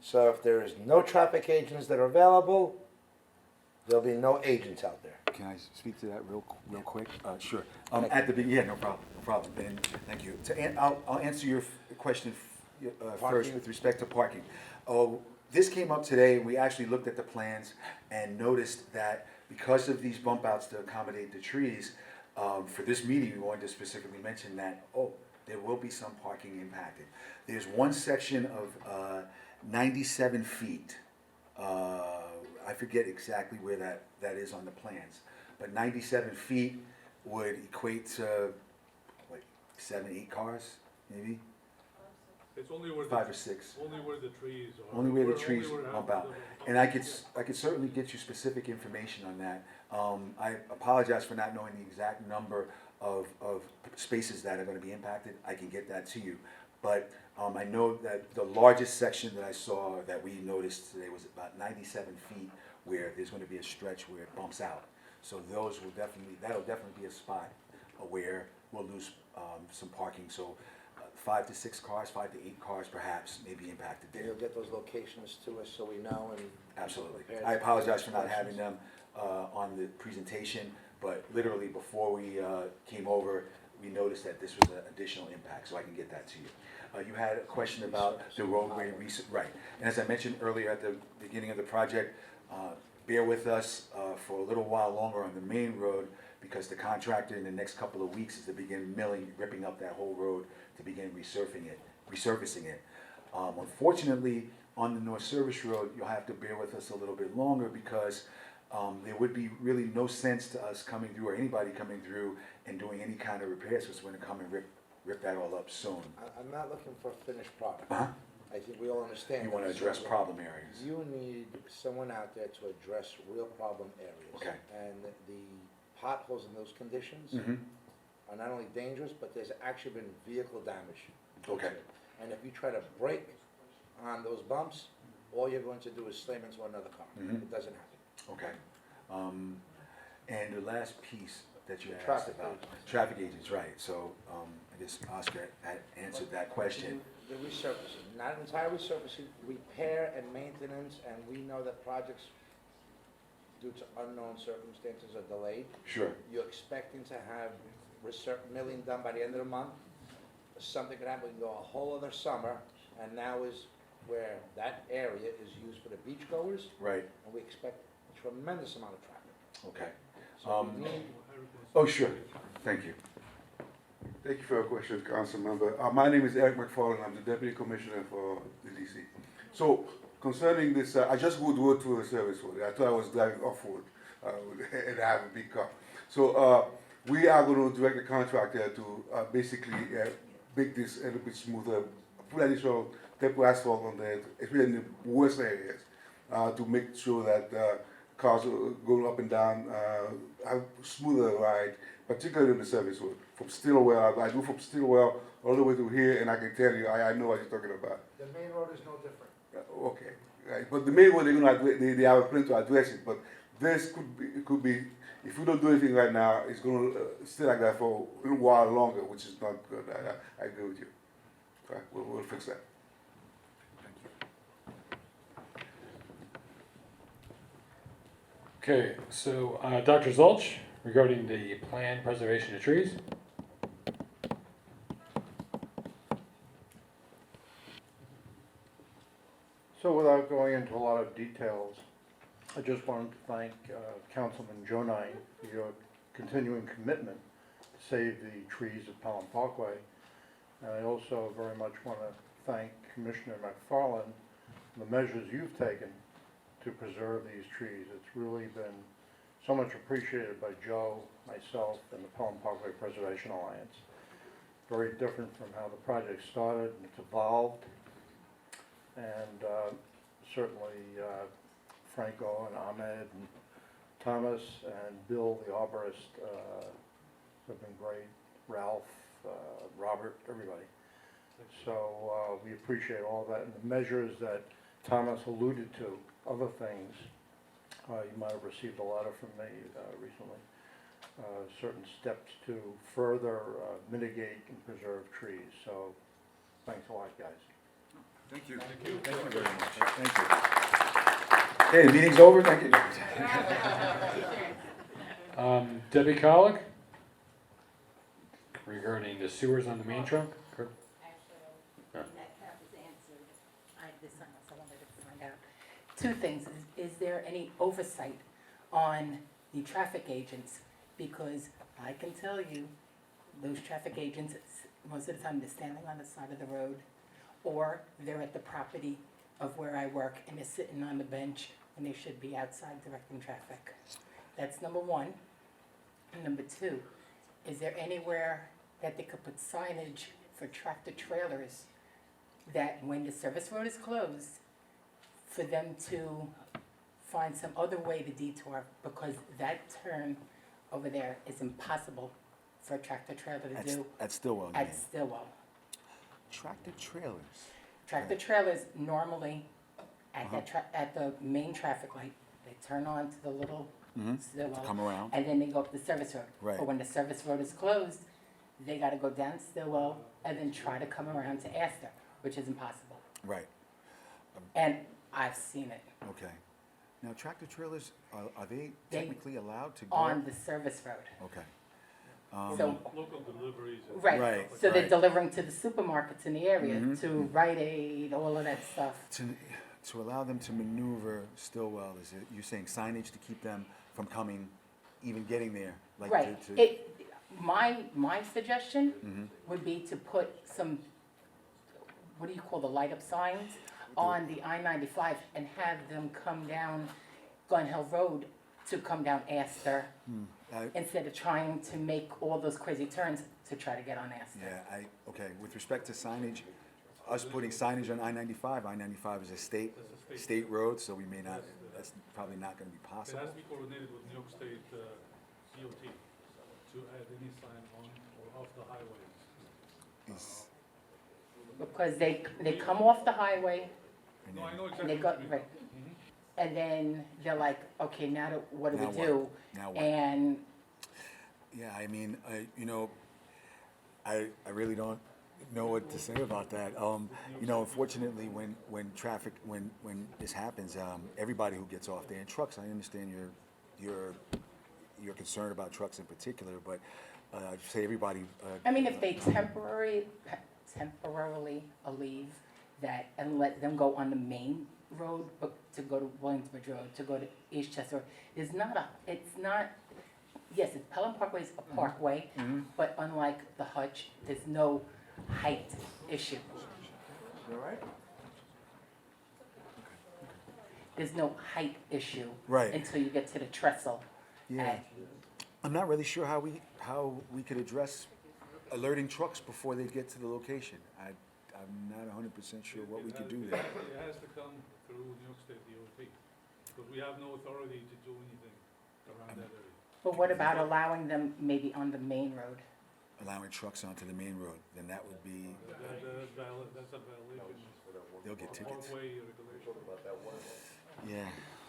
So if there is no traffic agents that are available, there'll be no agents out there. Can I speak to that real quick? Sure. At the beginning, yeah, no problem, Ben, thank you. I'll answer your question first Parking. with respect to parking. Oh, this came up today, we actually looked at the plans and noticed that because of these bump outs to accommodate the trees, for this meeting, we wanted to specifically mention that, there will be some parking impacted. There's one section of 97 feet, I forget exactly where that is on the plans, but 97 feet would equate to, like, 7, 8 cars, maybe? It's only where 5 or 6. only where the trees are. Only where the Only trees where bump half out. of them- And I could certainly get you specific information on that. I apologize for not knowing the exact number of spaces that are gonna be impacted. I can get that to you. But I know that the largest section that I saw that we noticed today was about 97 feet, where there's gonna be a stretch where it bumps out. So those will that'll definitely be a spot where we'll lose some parking. So 5 to 6 cars, 5 to 8 cars perhaps may be impacted And there. you'll get those locations to us so we know and. Absolutely. prepare I apologize for not questions. having them on the presentation, but literally before we came over, we noticed that this was an additional impact, so I can get that to you. You had a question about the roadway right. And as I mentioned earlier at the beginning of the project, bear with us for a little while longer on the main road, because the contractor in the next couple of weeks is to begin milling, ripping up that whole road to begin resurfacing it. Unfortunately, on the North Service Road, you'll have to bear with us a little bit longer, because there would be really no sense to us coming through, or anybody coming through and doing any kind of repairs, because we're gonna come and rip that all up soon. I'm not looking for a finished product. Uh-huh. I think we all understand. You wanna that. address problem areas. You need someone out there to address real problem areas. Okay. And the potholes in those conditions Mm-hmm. are not only dangerous, but there's actually been vehicle damage. due to Okay. it. And if you try to brake on those bumps, all you're going to do is slam into another car. Mhm. It doesn't happen. Okay. And the last piece that you asked Traffic about, agents. traffic agents, right, so, I guess Oscar had answered that question. The resurfacing, not entire resurfacing, repair and maintenance, and we know that projects, due to unknown circumstances, are delayed. Sure, You're expecting to have milling done by the end of the month. Something could happen, we can go a whole other summer, and now is where that area is used for the beachgoers, right, and we expect a tremendous amount of traffic. okay. So we need, Oh, sure, thank you. Thank you for your question, Council Member. My name is Eric McFarland. I'm the Deputy Commissioner for the DC. So concerning this, I just would go to the service road. I thought I was driving off road and I have a big car. So we are going to direct the contractor to basically make this a little bit smoother, put additional temporary asphalt on there, especially in the worst areas, to make sure that cars going up and down have smoother ride, particularly in the service road. From Stillwell, I do from Stillwell all the way to here, and I can tell you, I know what you're talking about. the main road is no different. Okay, right. But the main one, they're gonna they have a plan to address it. But this could be, if we don't do anything right now, it's gonna stay like that for a little while longer, which is not good. I agree with you. Okay, we'll fix that. Okay, so Dr. Zulch, regarding the planned preservation of trees. So without going into a lot of details, I just wanted to thank Councilman Jonine for your continuing commitment to save the trees of Pelham Parkway. And I also very much want to thank Commissioner McFarland for the measures you've taken to preserve these trees. It's really been so much appreciated by Joe, myself, and the Pelham Parkway Preservation Alliance. Very different from how the project started, and it's evolved. And certainly Franco and Ahmed and Thomas and Bill, the arborist, have been great. Ralph, Robert, everybody. So we appreciate all that. And the measures that Thomas alluded to, other things, you might have received a letter from me recently, certain steps to further mitigate and preserve trees. So thanks a lot, guys. Thank you. Thank you. Thank you very much. Thank you. Okay, the meeting's over. Thank you. Debbie Colick, regarding the sewers on the main trunk. Actually, that part was answered. This time I wanted to find out. Two things. Is there any oversight on the traffic agents? Because I can tell you, those traffic agents, most of the time they're standing on the side of the road, or they're at the property of where I work and they're sitting on the bench when they should be outside directing traffic. That's number one. And number two, is there anywhere that they could put signage for tractor trailers that when the service road is closed, for them to find some other way to detour, because that turn over there is impossible for a tractor trailer to do At Stillwell. at Stillwell. Tractor trailers. Tractor trailers normally at the main traffic light, they turn on to the little Stillwell. Come around. And then they go up the service road. Right. But when the service road is closed, they gotta go down Stillwell and then try to come around to Astor, which is impossible. Right. And I've seen it Okay. Now, tractor trailers, are they They- technically allowed to go? on the service road. Okay. So, Local deliveries. and right, Right, so they're right. delivering to the supermarkets in the area, to Rite Aid, all of that stuff. To allow them to maneuver Stillwell, is it, you're saying signage to keep them from coming, even getting there? Like Right, my suggestion would be to put some, what do you call the light up signs on the I-95 and have them come down Glen Hill Road to come down Astor, instead of trying to make all those crazy turns to try to get on Astor. Yeah, okay, with respect to signage, us putting signage on I-95 is a state road, so we may not, that's probably not gonna be It possible. has to be coordinated with New York State DOT to add any sign on or off the highways. Is- Because they come off the highway, No, I know and exactly they go, what you mean. right, and then they're like, okay, now what do Now we what? do? Now what? And Yeah, I mean, I really don't know what to say about that. Unfortunately, when this happens, everybody who gets off there in trucks, I understand your concern about trucks in particular, but I'd say everybody. I mean, if they temporarily leave that and let them go on the main road, but to go to Williamsbridge Road, to go to Eastchester, it's not, yes, it's Pelham Parkway is a parkway, but unlike the Hutch, there's no height issue. You all right? There's no height issue. Right. Until you get to the trestle. Yeah. I'm not really sure how we could address alerting trucks before they get to the location. I'm not 100% sure what we could do there. It has to come through New York State DOT, because we have no authority to do anything around that area. But what about allowing them maybe on the main road? Allowing trucks onto the main road, then that would be, That's a violation they'll get of tickets. parkway regulation. Yeah.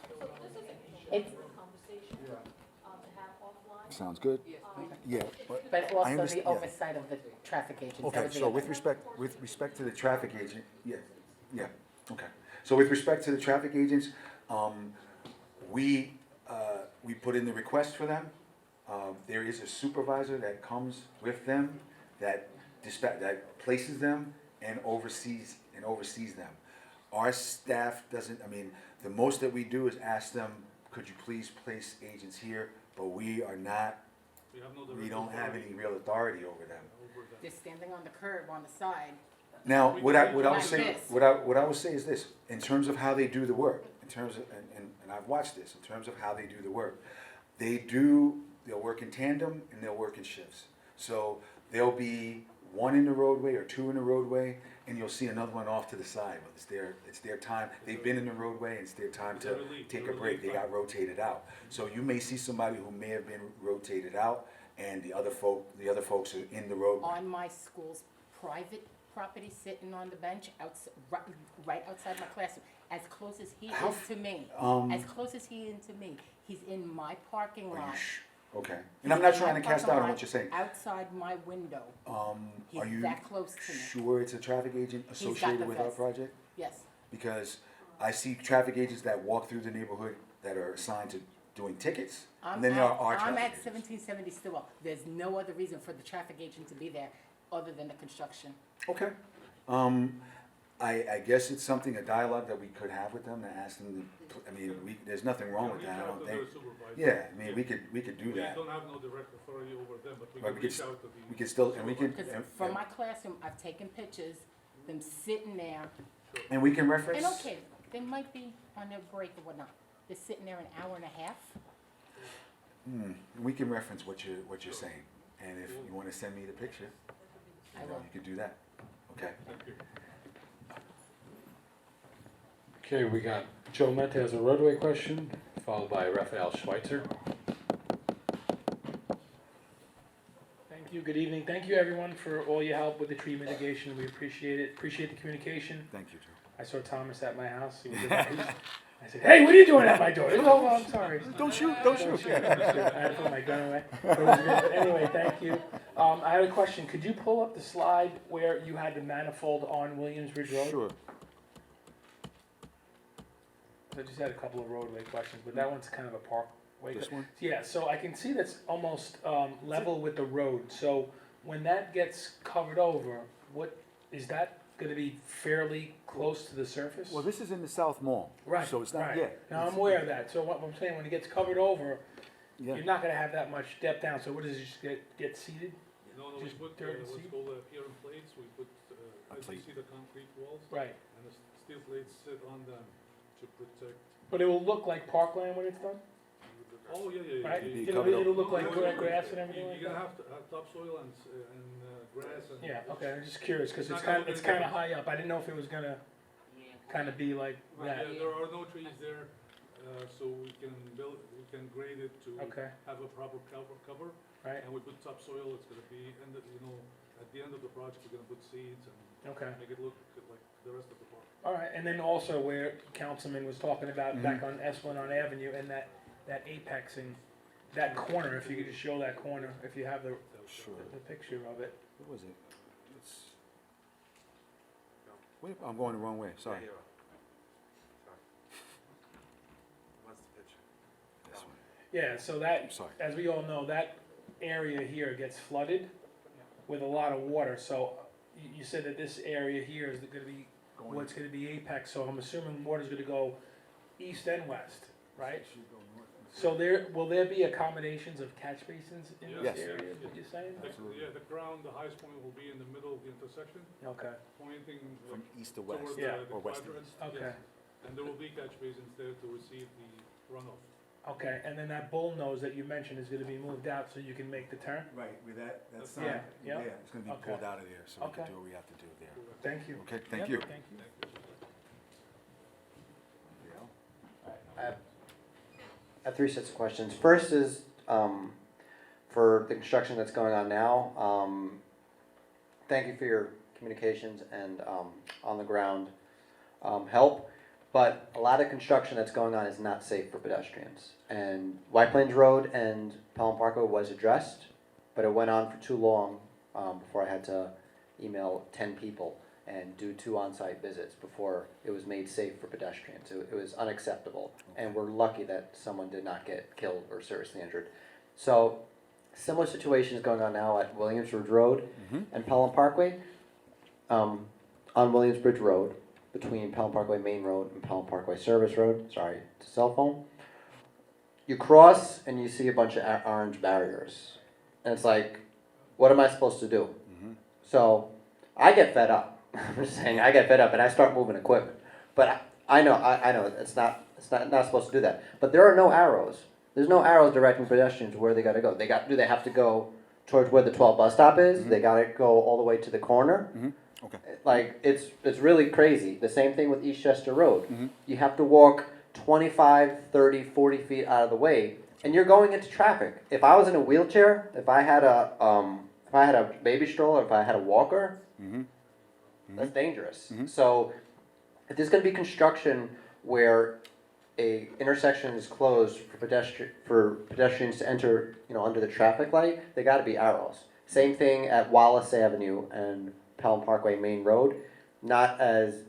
So this is a It's- conversation, to have offline, Sounds good? Yeah, but But I also understand, the yeah. oversight of the traffic agents. That Okay, was the so other- with respect to the traffic agent, yeah, okay. So with respect to the traffic agents, we put in the request for them. There is a supervisor that comes with them, that that places them and oversees them. Our staff doesn't, I mean, the most that we do is ask them, could you please place agents here? But we are not, We have no we direct don't have authority any real authority over them. over that. They're standing on the curb on the side. Now, what I would Like say, this. what I would say is this, in terms of how they do the work, in terms of, and I've watched this, in terms of how they do the work, they'll work in tandem and they'll work in shifts. So there'll be one in the roadway or two in the roadway, and you'll see another one off to the side. But it's their time, they've been in the roadway, and it's their time to take a break, they got rotated out. So you may see somebody who may have been rotated out, and the other folks are in the roadway. On my school's private property, sitting on the bench, right outside my classroom, as close as he How is to me, as close as he is to me, he's in my parking lot. Okay, and I'm not trying to cast doubt on what you're saying. Outside my window, Are he's you that close to me. sure it's a traffic agent got associated the with our vest. project? Yes, Because I see traffic agents that walk through the neighborhood that are assigned to doing tickets, and then there are our I'm traffic at agents. 1770 Stillwell. There's no other reason for the traffic agent to be there other than the construction. Okay. I guess it's something, a dialogue that we could have with them, to ask them to, I mean, there's nothing wrong with Reach that, I out don't to think. their supervisor. Yeah, I mean, we could do We that. don't have no direct authority over them, but we But can we reach could, out to the. we could still, and we could, Because and- from my classroom, I've taken pictures, them sitting there, and we can reference. and okay, they might be on their break or whatnot. They're sitting there an hour and a half. We can reference what you're saying, and if you wanna send me the picture, I you know, will. you could do that, okay? Thank you. Okay, we got Joe Mente has a roadway question, followed by Raphael Schweitzer. Thank you, good evening. Thank you, everyone, for all your help with the tree mitigation. We appreciate it. Appreciate the communication. Thank you, Joe. I saw Thomas at my house. He was I said, "Hey, what are you doing at my door?" He goes, "Oh, well, I'm sorry." Don't shoot, don't shoot. I had to put my gun away. But it was good. But anyway, thank you. I had a question. Could you pull up the slide where you had the manifold on Williams Ridge Road? Sure. I just had a couple of roadway questions, but that one's kind of a parkway. This one? Yeah, so I can see that's almost level with the road. So when that gets covered over, what, is that gonna be fairly close to the surface? Well, this is in the South Mall. Right, So it's not, right. yeah. Now, I'm aware of that. So what I'm saying, when it gets covered over, Yeah. you're not gonna have that much depth down. So what does it just get seeded? No, we Just put, dirt and what's seed? called pier and plates, we put, as you plate. see the concrete walls, Right. and the steel plates sit on them to protect. But it will look like parkland when it's done, Oh, yeah. right? It'd be You know, covered it'll up. look like No, no, grass and everything You're like gonna that? have to have topsoil and grass and. Yeah, okay, I'm just curious, cause It's it's not kinda, gonna it's look kinda like- high up. I didn't know if it was gonna kinda be like Yeah, that. there are no trees there, so we can grade it to Okay, have a proper cover. right, And we put topsoil, it's gonna be, and, at the end of the project, we're gonna put seeds and okay. make it look like the rest of the park. All right, and then also where Councilman was talking about back on S1 on Avenue and that apexing, that corner, if you could just show that corner, if you have the Sure. picture of it. What was it? It's. Wait, I'm going the wrong way, sorry. Yeah, you are. Sorry. What's the picture? This one. Yeah, so that, I'm sorry. as we all know, that area here gets flooded with a lot of water, so you said that this area here is gonna be, what's gonna be apex, so I'm assuming water's gonna go east and west, right? So will there be accommodations of catch basins in Yes. this area, is what you're saying? Absolutely. Yeah, the crown, the highest point will be in the middle of the intersection, Okay, pointing From east to towards west, the Yeah. the or west to quadrant. east. okay, Yes. And there will be catch basins there to receive the runoff. okay, and then that bull nose that you mentioned is gonna be moved out so you can make the turn? Right, with that Yeah, sign, yeah. it's gonna be Okay. pulled out of there, so we can Okay. do what we have to do there. Thank you. Okay, thank Yep, you. Thank you. I have three sets of questions. First is for the construction that's going on now. Thank you for your communications and on the ground help. But a lot of construction that's going on is not safe for pedestrians. And White Plains Road and Pelham Parkway was addressed, but it went on for too long before I had to email 10 people and do 2 on-site visits before it was made safe for pedestrians. It was unacceptable, and we're lucky that someone did not get killed or seriously injured. So similar situation is going on now at Williamsbridge Road and Pelham Parkway. On Williamsbridge Road, between Pelham Parkway Main Road and Pelham Parkway Service Road, sorry, it's a cell phone. You cross and you see a bunch of orange barriers. And it's like, what am I supposed to do? So I get fed up. I'm just saying, I get fed up and I start moving equipment. But I know it's not supposed to do that. But there are no arrows. There's no arrows directing pedestrians where they gotta go. Do they have to go towards where the 12 bus stop is? They gotta go all the way to the corner? Okay. Like, it's really crazy. The same thing with Eastchester Road. You have to walk 25, 30, 40 feet out of the way, and you're going into traffic. If I was in a wheelchair, if I had a baby stroller, if I had a walker, that's dangerous. So if there's going to be construction where a intersection is closed for pedestrians to enter, under the traffic light, they got to be arrows. Same thing at Wallace Avenue and Pelham Parkway Main Road. Not as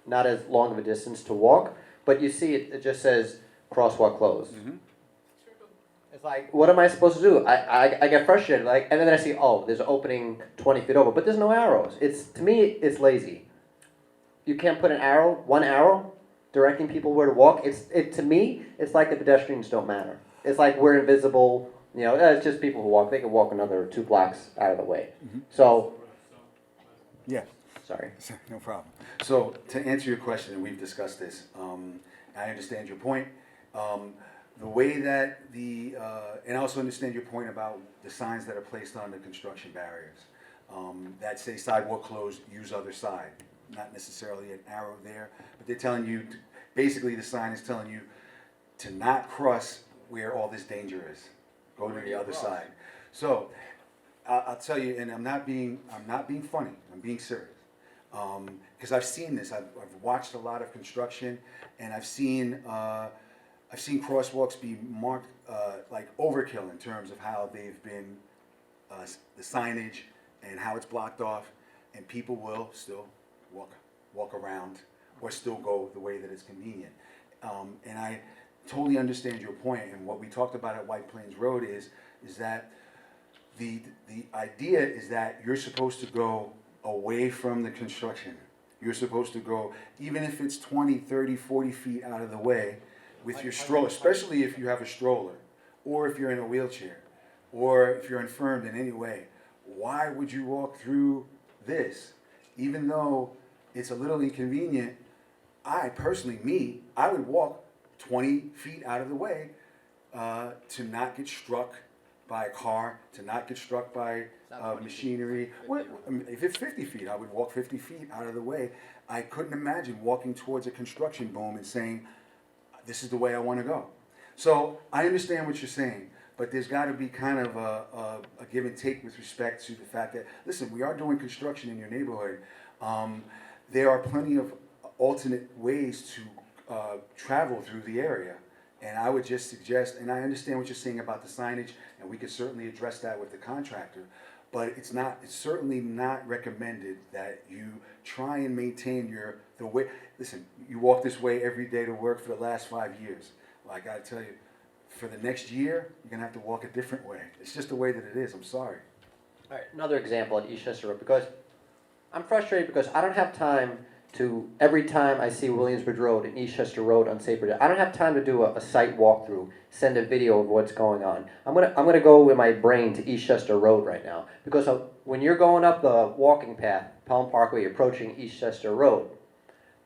long of a distance to walk, but you see it just says crosswalk closed. It's like, what am I supposed to do? I get frustrated, and then I see, there's an opening 20 feet over, but there's no arrows. To me, it's lazy. You can't put one arrow, directing people where to walk. To me, it's like the pedestrians don't matter. It's like we're invisible. It's just people who walk. They can walk another 2 blocks out of the way. So, Yeah. sorry. No problem. So to answer your question, and we've discussed this, I understand your point. The way that and I also understand your point about the signs that are placed on the construction barriers that say sidewalk closed, use other side. Not necessarily an arrow there, but they're telling you, basically the sign is telling you to not cross where all this danger is. Go to the other side. So I'll tell you, and I'm not being funny. I'm being serious. Because I've seen this. I've watched a lot of construction, and I've seen crosswalks be marked like overkill in terms of how they've been the signage and how it's blocked off, and people will still walk around or still go the way that it's convenient. And I totally understand your point. And what we talked about at White Plains Road is that the idea is that you're supposed to go away from the construction. You're supposed to go, even if it's 20, 30, 40 feet out of the way with your stroller, especially if you have a stroller, or if you're in a wheelchair, or if you're infirmed in any way. Why would you walk through this? Even though it's a little inconvenient, I would walk 20 feet out of the way to not get struck by a car, to not get struck by machinery. If it's 50 feet, I would walk 50 feet out of the way. I couldn't imagine walking towards a construction boom and saying, this is the way I want to go. So I understand what you're saying, but there's got to be kind of a give and take with respect to the fact that, listen, we are doing construction in your neighborhood. There are plenty of alternate ways to travel through the area. And I would just suggest, and I understand what you're saying about the signage, and we could certainly address that with the contractor, but it's certainly not recommended that you try and maintain the way. Listen, you walk this way every day to work for the last 5 years. Well, I gotta tell you, for the next year, you're gonna have to walk a different way. It's just the way that it is. I'm sorry. All right, another example at Eastchester Road, because I'm frustrated because I don't have time to, every time I see Williamsbridge Road and Eastchester Road unsafe, I don't have time to do a site walkthrough, send a video of what's going on. I'm gonna go with my brain to Eastchester Road right now, because when you're going up the walking path, Pelham Parkway, approaching Eastchester Road,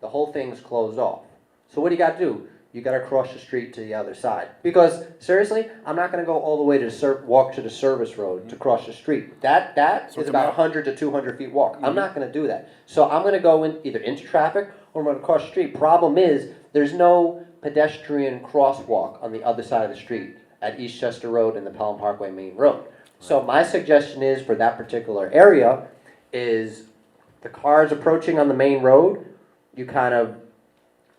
the whole thing's closed off. So what do you got to do? You got to cross the street to the other side. Because seriously, I'm not going to go all the way to walk to the service road to cross the street. That is about 100 to 200 feet walk. I'm not going to do that. So I'm going to go either into traffic or I'm going to cross the street. Problem is, there's no pedestrian crosswalk on the other side of the street at Eastchester Road and the Pelham Parkway Main Road. So my suggestion is, for that particular area, is the cars approaching on the main road, you kind of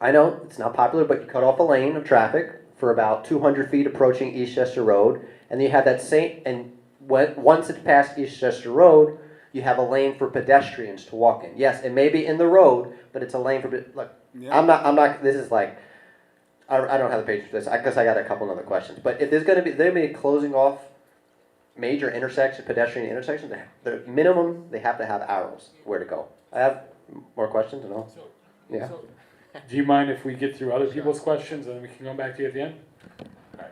I know it's not popular, but you cut off a lane of traffic for about 200 feet approaching Eastchester Road, and you have that same, and once it's past Eastchester Road, you have a lane for pedestrians to walk in. Yes, it may be in the road, but it's a lane for, like, Yeah. I'm not, this is like, I don't have the patience for this, because I got a couple other questions. But if they're gonna be closing off major intersections, pedestrian intersections, the minimum, they have to have arrows where to go. I have more questions, no? Yeah. Do you mind if we get through other people's questions and then we can come back to you at the end? Alright.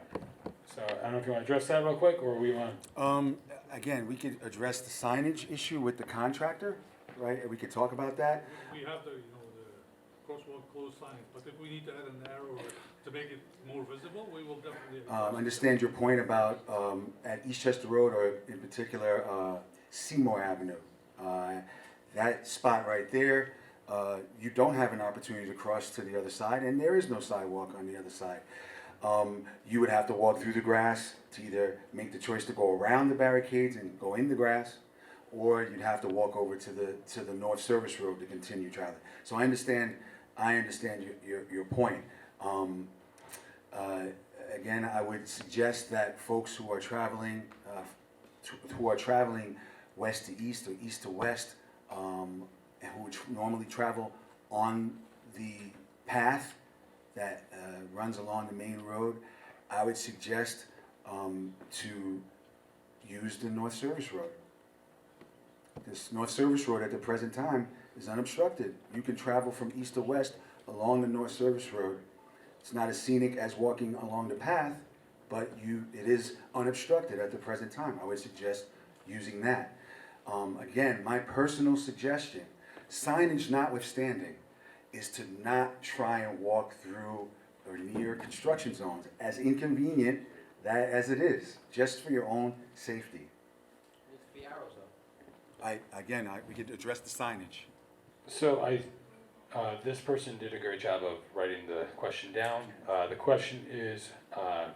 So I don't know if you want to address that real quick or we want. Again, we could address the signage issue with the contractor, right? We could talk about that. We have the, the crosswalk closed sign, but if we need to add an arrow to make it more visible, we will definitely. Understand your point about at Eastchester Road, or in particular Seymour Avenue. That spot right there, you don't have an opportunity to cross to the other side, and there is no sidewalk on the other side. You would have to walk through the grass to either make the choice to go around the barricades and go in the grass, or you'd have to walk over to the North Service Road to continue traveling. So I understand your point. Again, I would suggest that folks who are traveling west to east or east to west, and who would normally travel on the path that runs along the main road, I would suggest to use the North Service Road. This North Service Road at the present time is unobstructed. You can travel from east to west along the North Service Road. It's not as scenic as walking along the path, but it is unobstructed at the present time. I would suggest using that. Again, my personal suggestion, signage notwithstanding, is to not try and walk through or near construction zones, as inconvenient as it is, just for your own safety. Needs to be arrows though. We could address the signage. So this person did a great job of writing the question down. The question is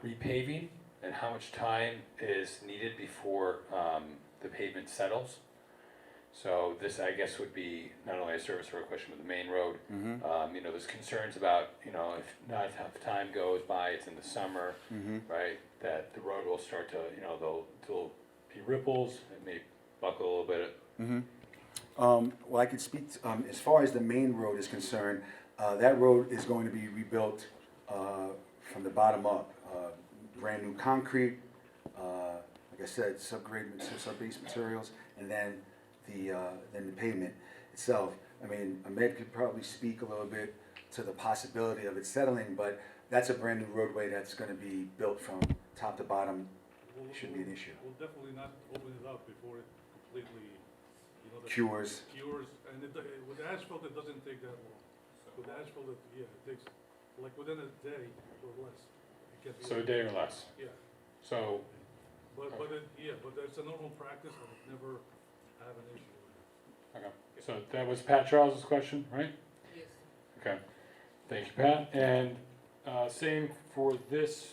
repaving and how much time is needed before the pavement settles. So this, I guess, would be not only a service road question, but the main road. There's concerns about, if not enough time goes by, it's in the summer, right, that the road will start to, there'll be ripples, it may buckle a little bit. Well, I could speak, as far as the main road is concerned, that road is going to be rebuilt from the bottom up. Brand new concrete, like I said, sub-base materials, and then the pavement itself. I mean, Ahmed could probably speak a little bit to the possibility of it settling, but that's a brand new roadway that's going to be built from top to bottom. Shouldn't be an issue. We'll definitely not open it up before it completely, Cures. And with asphalt, it doesn't take that long. With asphalt, it takes like within a day or less. It gets So a day or less. Yeah. So. But that's a normal practice. I would never have an issue with it. Okay. So that was Pat Charles's question, right? Yes. Okay. Thank you, Pat. And same for this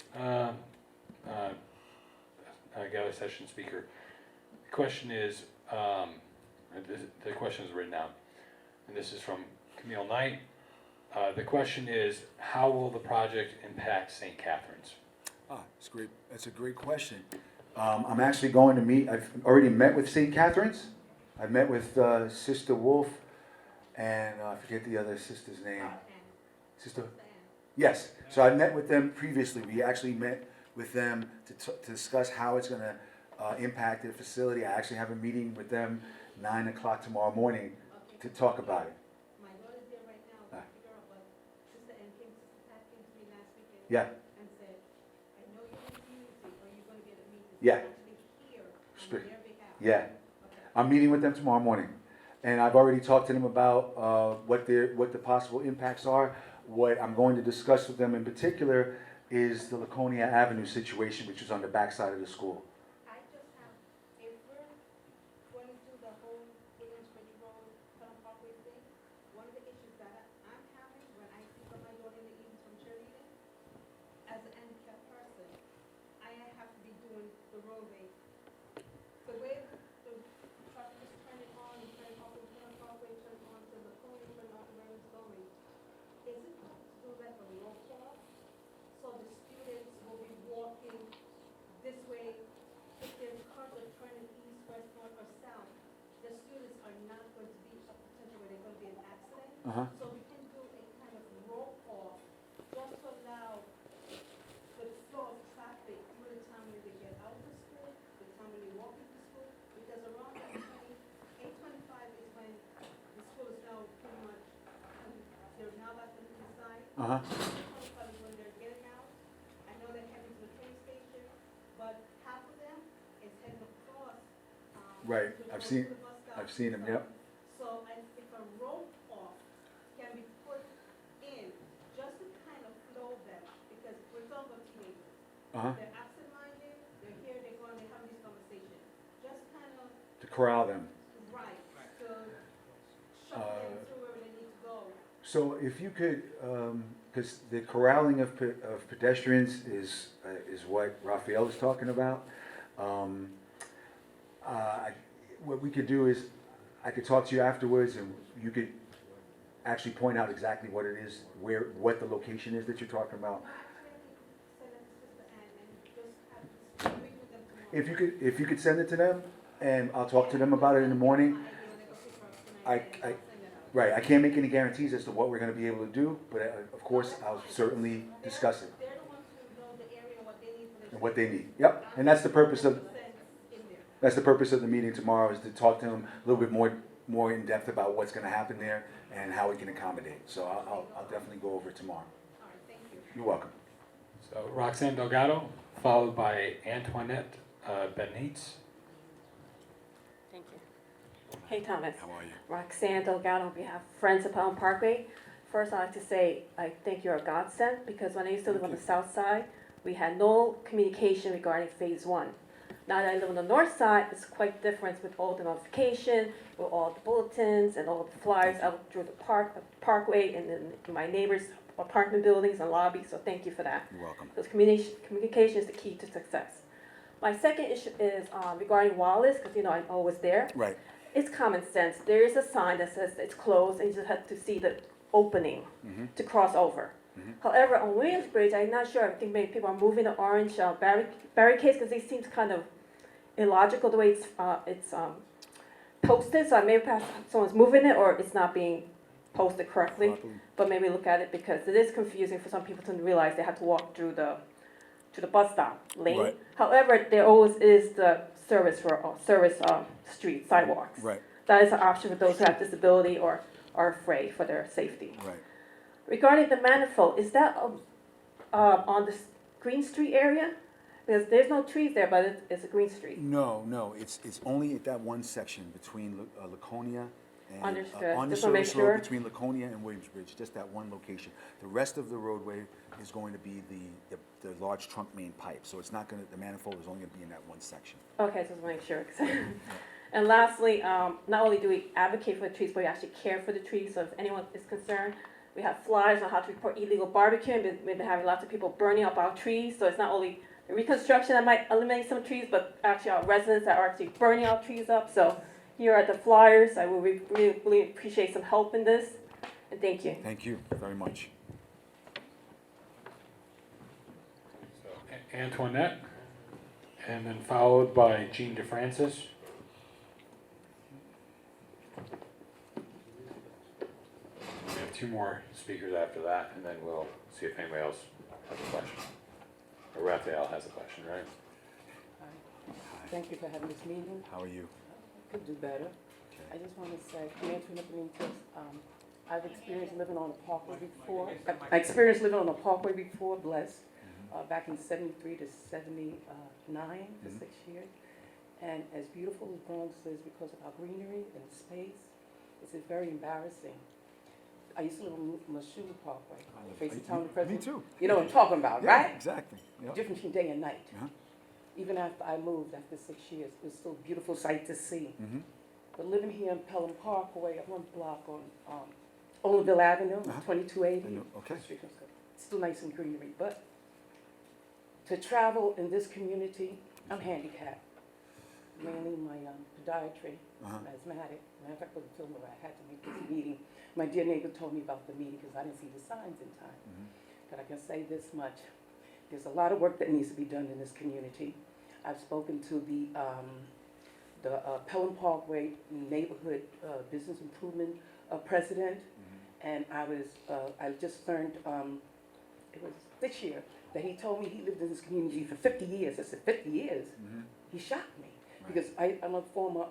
gather session speaker. The question is, the question is written out, and this is from Camille Knight. The question is, how will the project impact St. Catharines? It's great. That's a great question. I'm actually going to meet. I've already met with St. Catharines. I've met with Sister Wolf, and I forget the other sister's name. Sister. Yes. So I met with them previously. We actually met with them to discuss how it's going to impact their facility. I actually have a meeting with them 9 o'clock tomorrow morning to talk about it. My daughter's there right now, to figure out what Sister Pat came to me last weekend. Yeah. And said, I know you're in community, are you gonna get a meeting? Yeah. Actually here on their behalf. Yeah. Okay. I'm meeting with them tomorrow morning, and I've already talked to them about what the possible impacts are. What I'm going to discuss with them in particular is the Laconia Avenue situation, which is on the backside of the school. I just have, if we're going through the whole Williams Bridge Road, Pelham Parkway thing, one of the issues that I'm having when I pick up my daughter in the evenings from cheerleading, as an handicapped person, I have to be doing the roadway. The way the traffic is turning on, turning off of Pelham Parkway, turning on to Laconia, turning off where it's going, is it possible Uh-huh. So we can do a kind of roll off, just to allow the flow of traffic through the time when they get out of school, the time when they walk into school, because around 8:25 is when the school is now pretty much, they're now at the side. Uh-huh. 8:25 is when they're getting out. I know they're heading to the train station, but half of them is heading across. Right, to I've go seen- to the bus stop. I've seen 'em, yep. So, and if a roll off can be put in, just to kind of flow them, because we're talking about teenagers. Uh-huh. They're absent-minded, they're here, they're going, they're having these conversations. Just kind of, To corral them. right, to shuffle them through where they need to go. So if you could, because the corralling of pedestrians is what Raphael is talking about. What we could do is, I could talk to you afterwards, and you could actually point out exactly what it is, what the location is that you're talking about. Send it to Sister Ann and just have, speak with them tomorrow. If you could send it to them, and I'll talk to them about it in the morning. Right, I can't make any guarantees as to what we're gonna be able to do, but of course, I'll certainly discuss it. They're the ones who know the area, what they need for their. And what they need, yep, and that's the purpose of, that's the purpose of the meeting tomorrow, is to talk to them a little bit more in depth about what's gonna happen there and how we can accommodate. So I'll definitely go over it tomorrow. All right, thank you. You're welcome. So Roxanne Delgado, followed by Antoinette Benitez. Thank you. Hey, Thomas. How are you? Roxanne Delgado on behalf of Friends of Pelham Parkway. First, I'd like to say I think you're a godsend, because when I used to live on the south side, we had no communication regarding phase one. Now that I live on the north side, it's quite different with all the notification, with all the bulletins and all the flyers out through the parkway and then my neighbors' apartment buildings and lobbies, so thank you for that. You're welcome. Because communication is the key to success. My second issue is regarding Wallace, because you know I'm always there. Right. It's common sense. There is a sign that says it's closed, and you just have to see the opening to cross over. However, on Williamsbridge, I'm not sure. I think maybe people are moving the orange barricades because it seems kind of illogical the way it's posted. So maybe perhaps someone's moving it, or it's not being posted correctly. Properly. But maybe look at it, because it is confusing for some people to realize they have to walk through to the bus stop lane. Right. However, there always is the service street sidewalks. Right, That is an option for those who have disability or are afraid for their safety. right. Regarding the manifold, is that on the Green Street area? Because there's no trees there, but it's a green street. No, it's only at that one section between Laconia and. Understood. On the Just wanna make service road sure. between Laconia and Williamsbridge, just that one location. The rest of the roadway is going to be the large trunk main pipe, so it's not gonna, the manifold is only gonna be in that one section. Okay, just want to make sure. And lastly, not only do we advocate for the trees, but we actually care for the trees. So if anyone is concerned, we have flyers on how to report illegal barbecuing. We've been having lots of people burning up our trees. So it's not only the Reconstruction that might eliminate some trees, but actually our residents that are actually burning our trees up. So here are the flyers. I will really appreciate some help in this. And thank you. Thank you very much. So Antoinette, and then followed by Jean DeFrancis. We have two more speakers after that, and then we'll see if anybody else has a question. Or Raphael has a question, right? Thank you for having this meeting. How are you? Could do better. I just want to say, I've experienced living on a parkway before. I experienced living on a parkway before, blessed, back in 73 to 79 for 6 years. And as beautiful as Bronx is because of our greenery and space, it's very embarrassing. I used to live on Mashua Parkway, facing town president. Me too. You know what I'm talking about, Yeah, right? exactly. Yep. Difference between day and night. Uh-huh. Even after I moved, after 6 years, it was still a beautiful sight to see. Mm-hmm. But living here in Pelham Parkway, at one block on Olinville Avenue, 2280. Okay. It's still nice and greenery, but to travel in this community, I'm handicapped. Mainly my podiatry, I'm asthmatic. Matter of fact, I was filming where I had to make this meeting. My dear neighbor told me about the meeting because I didn't see the signs in time. But I can say this much. There's a lot of work that needs to be done in this community. I've spoken to the Pelham Parkway Neighborhood Business Improvement President, and I just learned, it was this year, that he told me he lived in this community for 50 years. I said, 50 years? Mhm. He shocked me, Right. because I'm a former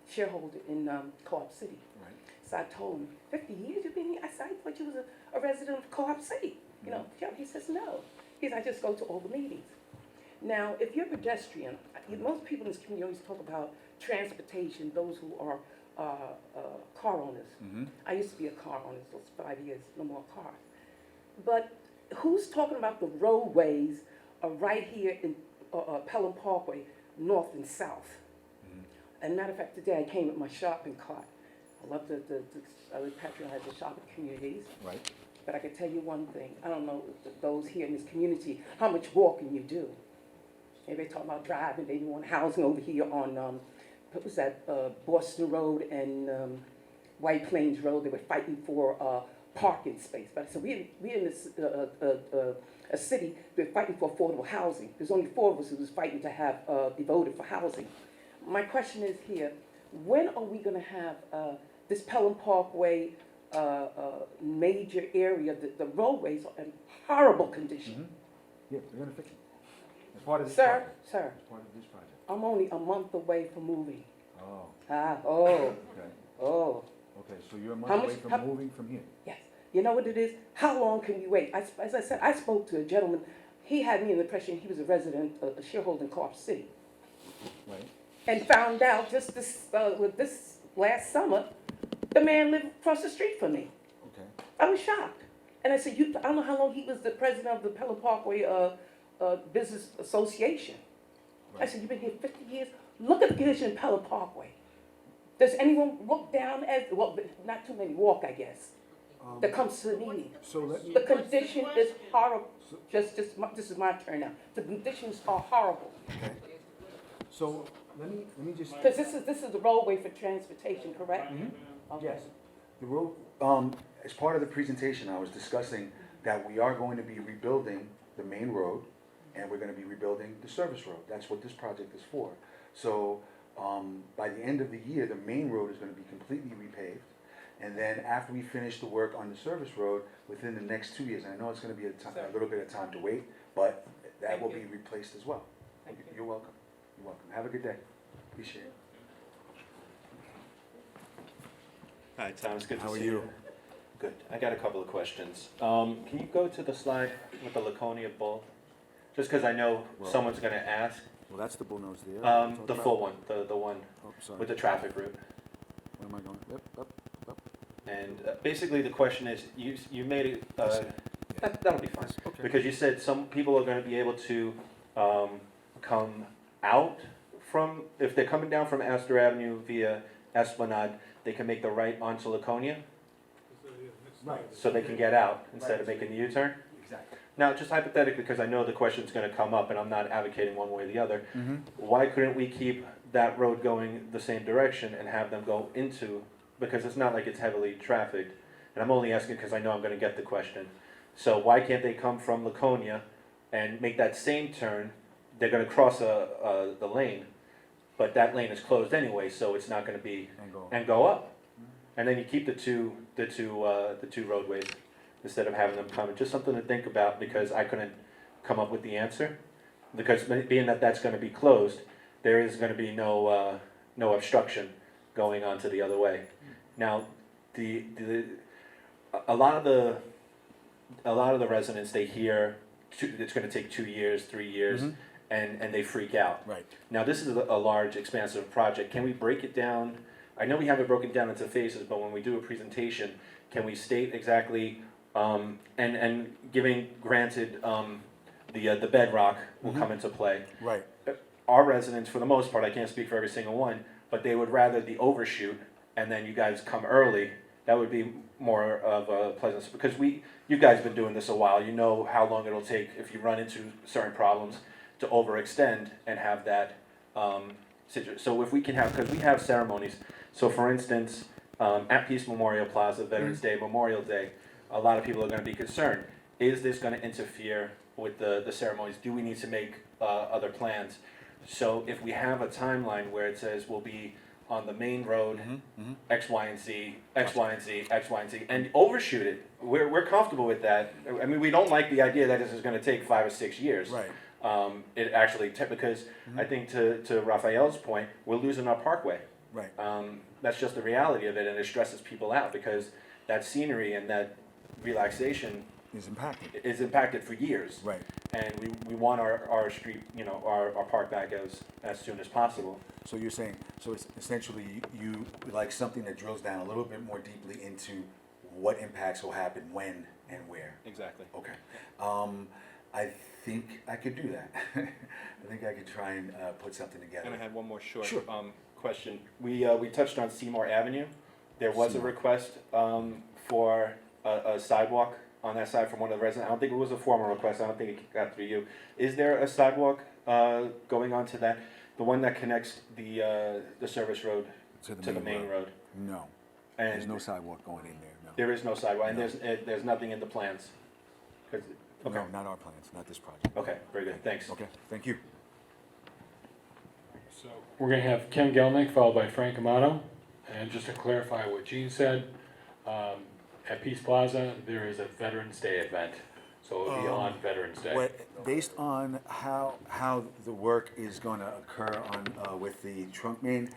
shareholder in Co-op City. Right. So I told him, 50 years you've been here? I said, I thought you was a resident of Co-op City. You know, he says, no. He says, I just go to all the meetings. Now, if you're a pedestrian, most people in this community always talk about transportation, those who are car owners. Mhm. I used to be a car owner, so it's 5 years, no more cars. But who's talking about the roadways are right here in Pelham Parkway, north and south? And matter of fact, today I came with my shopping cart. I love I would patronize the shopping communities. Right. But I can tell you one thing, I don't know those here in this community, how much walking you do. Everybody talking about driving, they want housing over here on, what was that, Boston Road and White Plains Road. They were fighting for parking space. But I said, we're in this, a city, we're fighting for affordable housing. There's only 4 of us who was fighting to have, be voted for housing. My question is here, when are we gonna have this Pelham Parkway major area, the roadways are in horrible condition? Yeah, we're gonna fix it. It's part of this Sir, project. sir, It's part of this project. I'm only a month away from moving. Oh, Oh, okay. oh, Okay, so you're a How month much- away from how- moving from here. yes. You know what it is? How long can you wait? As I said, I spoke to a gentleman, he had me in the impression he was a resident, a shareholder in Co-op City, Right. and found out just this, with this last summer, the man lived across the street from me. Okay. I was shocked. And I said, I don't know how long he was the president of the Pelham Parkway Business Association. I Right. said, you've been here 50 years? Look at the condition in Pelham Parkway. Does anyone walk down well, not too many walk, I guess, that comes to the meeting. So let me. The condition is horrible. This is my turn now. The conditions are horrible. Okay. So let me just. Because this is the roadway for transportation, correct? Okay. Yes. The road, as part of the presentation, I was discussing that we are going to be rebuilding the main road, and we're gonna be rebuilding the service road. That's what this project is for. So, by the end of the year, the main road is gonna be completely repaved. And then after we finish the work on the service road, within the next 2 years, and I know it's gonna be a little bit of time to wait, but that will be replaced as well. Thank you. You're welcome. You're welcome. Have a good day. Appreciate it. Hi, Thomas, good to How are see you? Good. I got a couple of questions. Can you go to the slide with the Laconia Bowl? Just because I know Well- someone's going to ask. Well, that's the bull nose there. The full one, the one Oh, sorry. with the traffic route. Where am I going? Yep. And basically the question is, you made it, that'll be fine. Okay. Because you said some people are going to be able to come out from, if they're coming down from Astor Avenue via Esplanade, they can make the right onto Laconia, Right. so they can get out instead of making the U-turn? Exactly. Now, just hypothetically, because I know the question's gonna come up, and I'm not advocating one way or the other, Mm-hmm. why couldn't we keep that road going the same direction and have them go into, because it's not like it's heavily trafficked, and I'm only asking because I know I'm gonna get the question. So why can't they come from Laconia and make that same turn? They're gonna cross the lane, but that lane is closed anyway, so it's not gonna be, and go up. And then you keep the two roadways instead of having them come. Just something to think about, because I couldn't come up with the answer. Because being that that's gonna be closed, there is gonna be no obstruction going on to the other way. Now, a lot of the residents, they hear it's gonna take 2 years, 3 years, and they freak out. Right. Now, this is a large, expansive project. Can we break it down? I know we have it broken down into phases, but when we do a presentation, can we state exactly, and granted, the bedrock will come into play. Right. Our residents, for the most part, I can't speak for every single one, but they would rather the overshoot, and then you guys come early. That would be more of a pleasant, because you guys been doing this a while. You know how long it'll take if you run into certain problems to overextend and have that situation. So if we can have, because we have ceremonies. So for instance, at Peace Memorial Plaza, Veterans Day, Memorial Day, a lot of people are going to be concerned. Is this going to interfere with the ceremonies? Do we need to make other plans? So if we have a timeline where it says we'll be on the main road, Mm-hmm. X, Y, and Z, X, Y, and Z, X, Y, and Z, and overshoot it. We're comfortable with that. I mean, we don't like the idea that this is gonna take 5 or 6 years. Right. It actually, because I think to Raphael's point, we're losing our parkway. Right. That's just the reality of it, and it stresses people out because that scenery and that relaxation Is impacted. is impacted for years. Right. And we want our street, our park back as soon as possible. So you're saying, so it's essentially you like something that drills down a little bit more deeply into what impacts will happen when and where. Exactly. Okay. I think I could do that. I think I could try and put something together. And I had one more short Sure. question. We touched on Seymour Avenue. There was Seymour. a request for a sidewalk on that side from one of the residents. I don't think it was a formal request. I don't think it got through you. Is there a sidewalk going on to that? The one that connects the service road to the main road? No. And There's no sidewalk going in there, no. there is no sidewalk, and No. there's nothing in the plans? 'Cause- Okay, No, not our plans, not this project. okay, very good, thanks. Okay, thank you. So we're gonna have Ken Gelnick followed by Frank Amato. And just to clarify what Gene said, at Peace Plaza, there is a Veterans Day event. So it'll be on Veterans Day. Based on how the work is gonna occur on, with the trunk main,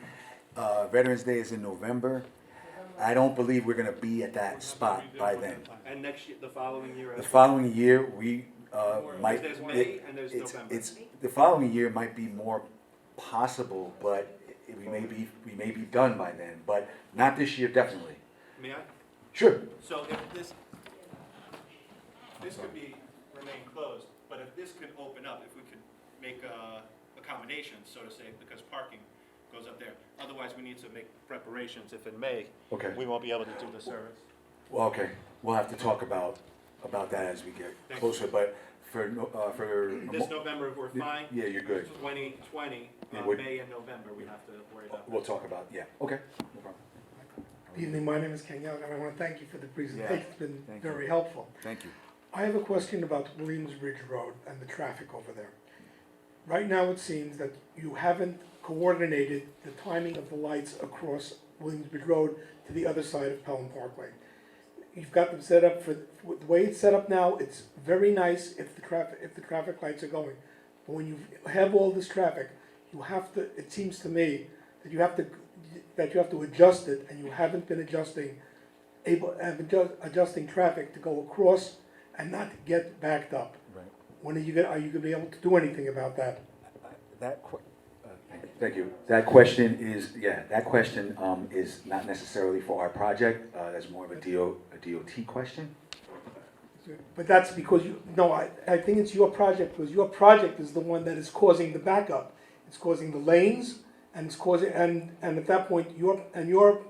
Veterans Day is in November. I don't believe we're gonna be at that spot by then. And next year, the following year The following year, we, might. There's May and there's November. It's, the following year might be more possible, but we may be done by then, but not this year, definitely. May I? Sure. So if this could remain closed, but if this could open up, if we could make accommodations, so to say, because parking goes up there. Otherwise, we need to make preparations if in May, Okay. we won't be able to do the service. Well, okay, we'll have to talk about that as we get Thank closer, but for, This November, we're fine. Yeah, you're good. 2020, Yeah, we're- May and November, we have to worry about. We'll talk about, yeah, okay, no problem. Good evening, my name is Ken Young, and I want to thank you for the presentation. Yeah, It's been thank you. very helpful. Thank you. I have a question about Williamsbridge Road and the traffic over there. Right now, it seems that you haven't coordinated the timing of the lights across Williamsbridge Road to the other side of Pelham Parkway. You've got them set up the way it's set up now, it's very nice if the traffic lights are going. But when you have all this traffic, you have to, it seems to me, that you have to adjust it, and you haven't been adjusting traffic to go across and not get backed up. Right. When are you gonna be able to do anything about that? Thank you. That question is not necessarily for our project, that's more of a DOT question. But that's because I think it's your project, because your project is the one that is causing the backup. It's causing the lanes, and it's causing, and at that point, the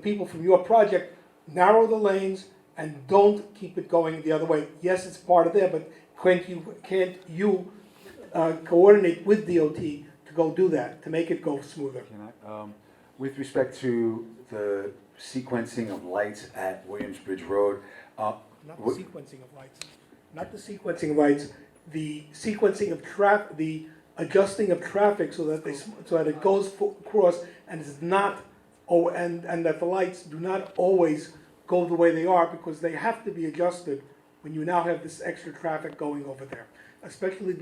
people from your project narrow the lanes and don't keep it going the other way. Yes, it's part of there, but can't you coordinate with DOT to go do that, to make it go smoother? Can I, with respect to the sequencing of lights at Williamsbridge Road, Not the sequencing of lights, not the sequencing of lights, the sequencing of the adjusting of traffic so that it goes across and is not, and that the lights do not always go the way they are, because they have to be adjusted when you now have this extra traffic going over there, especially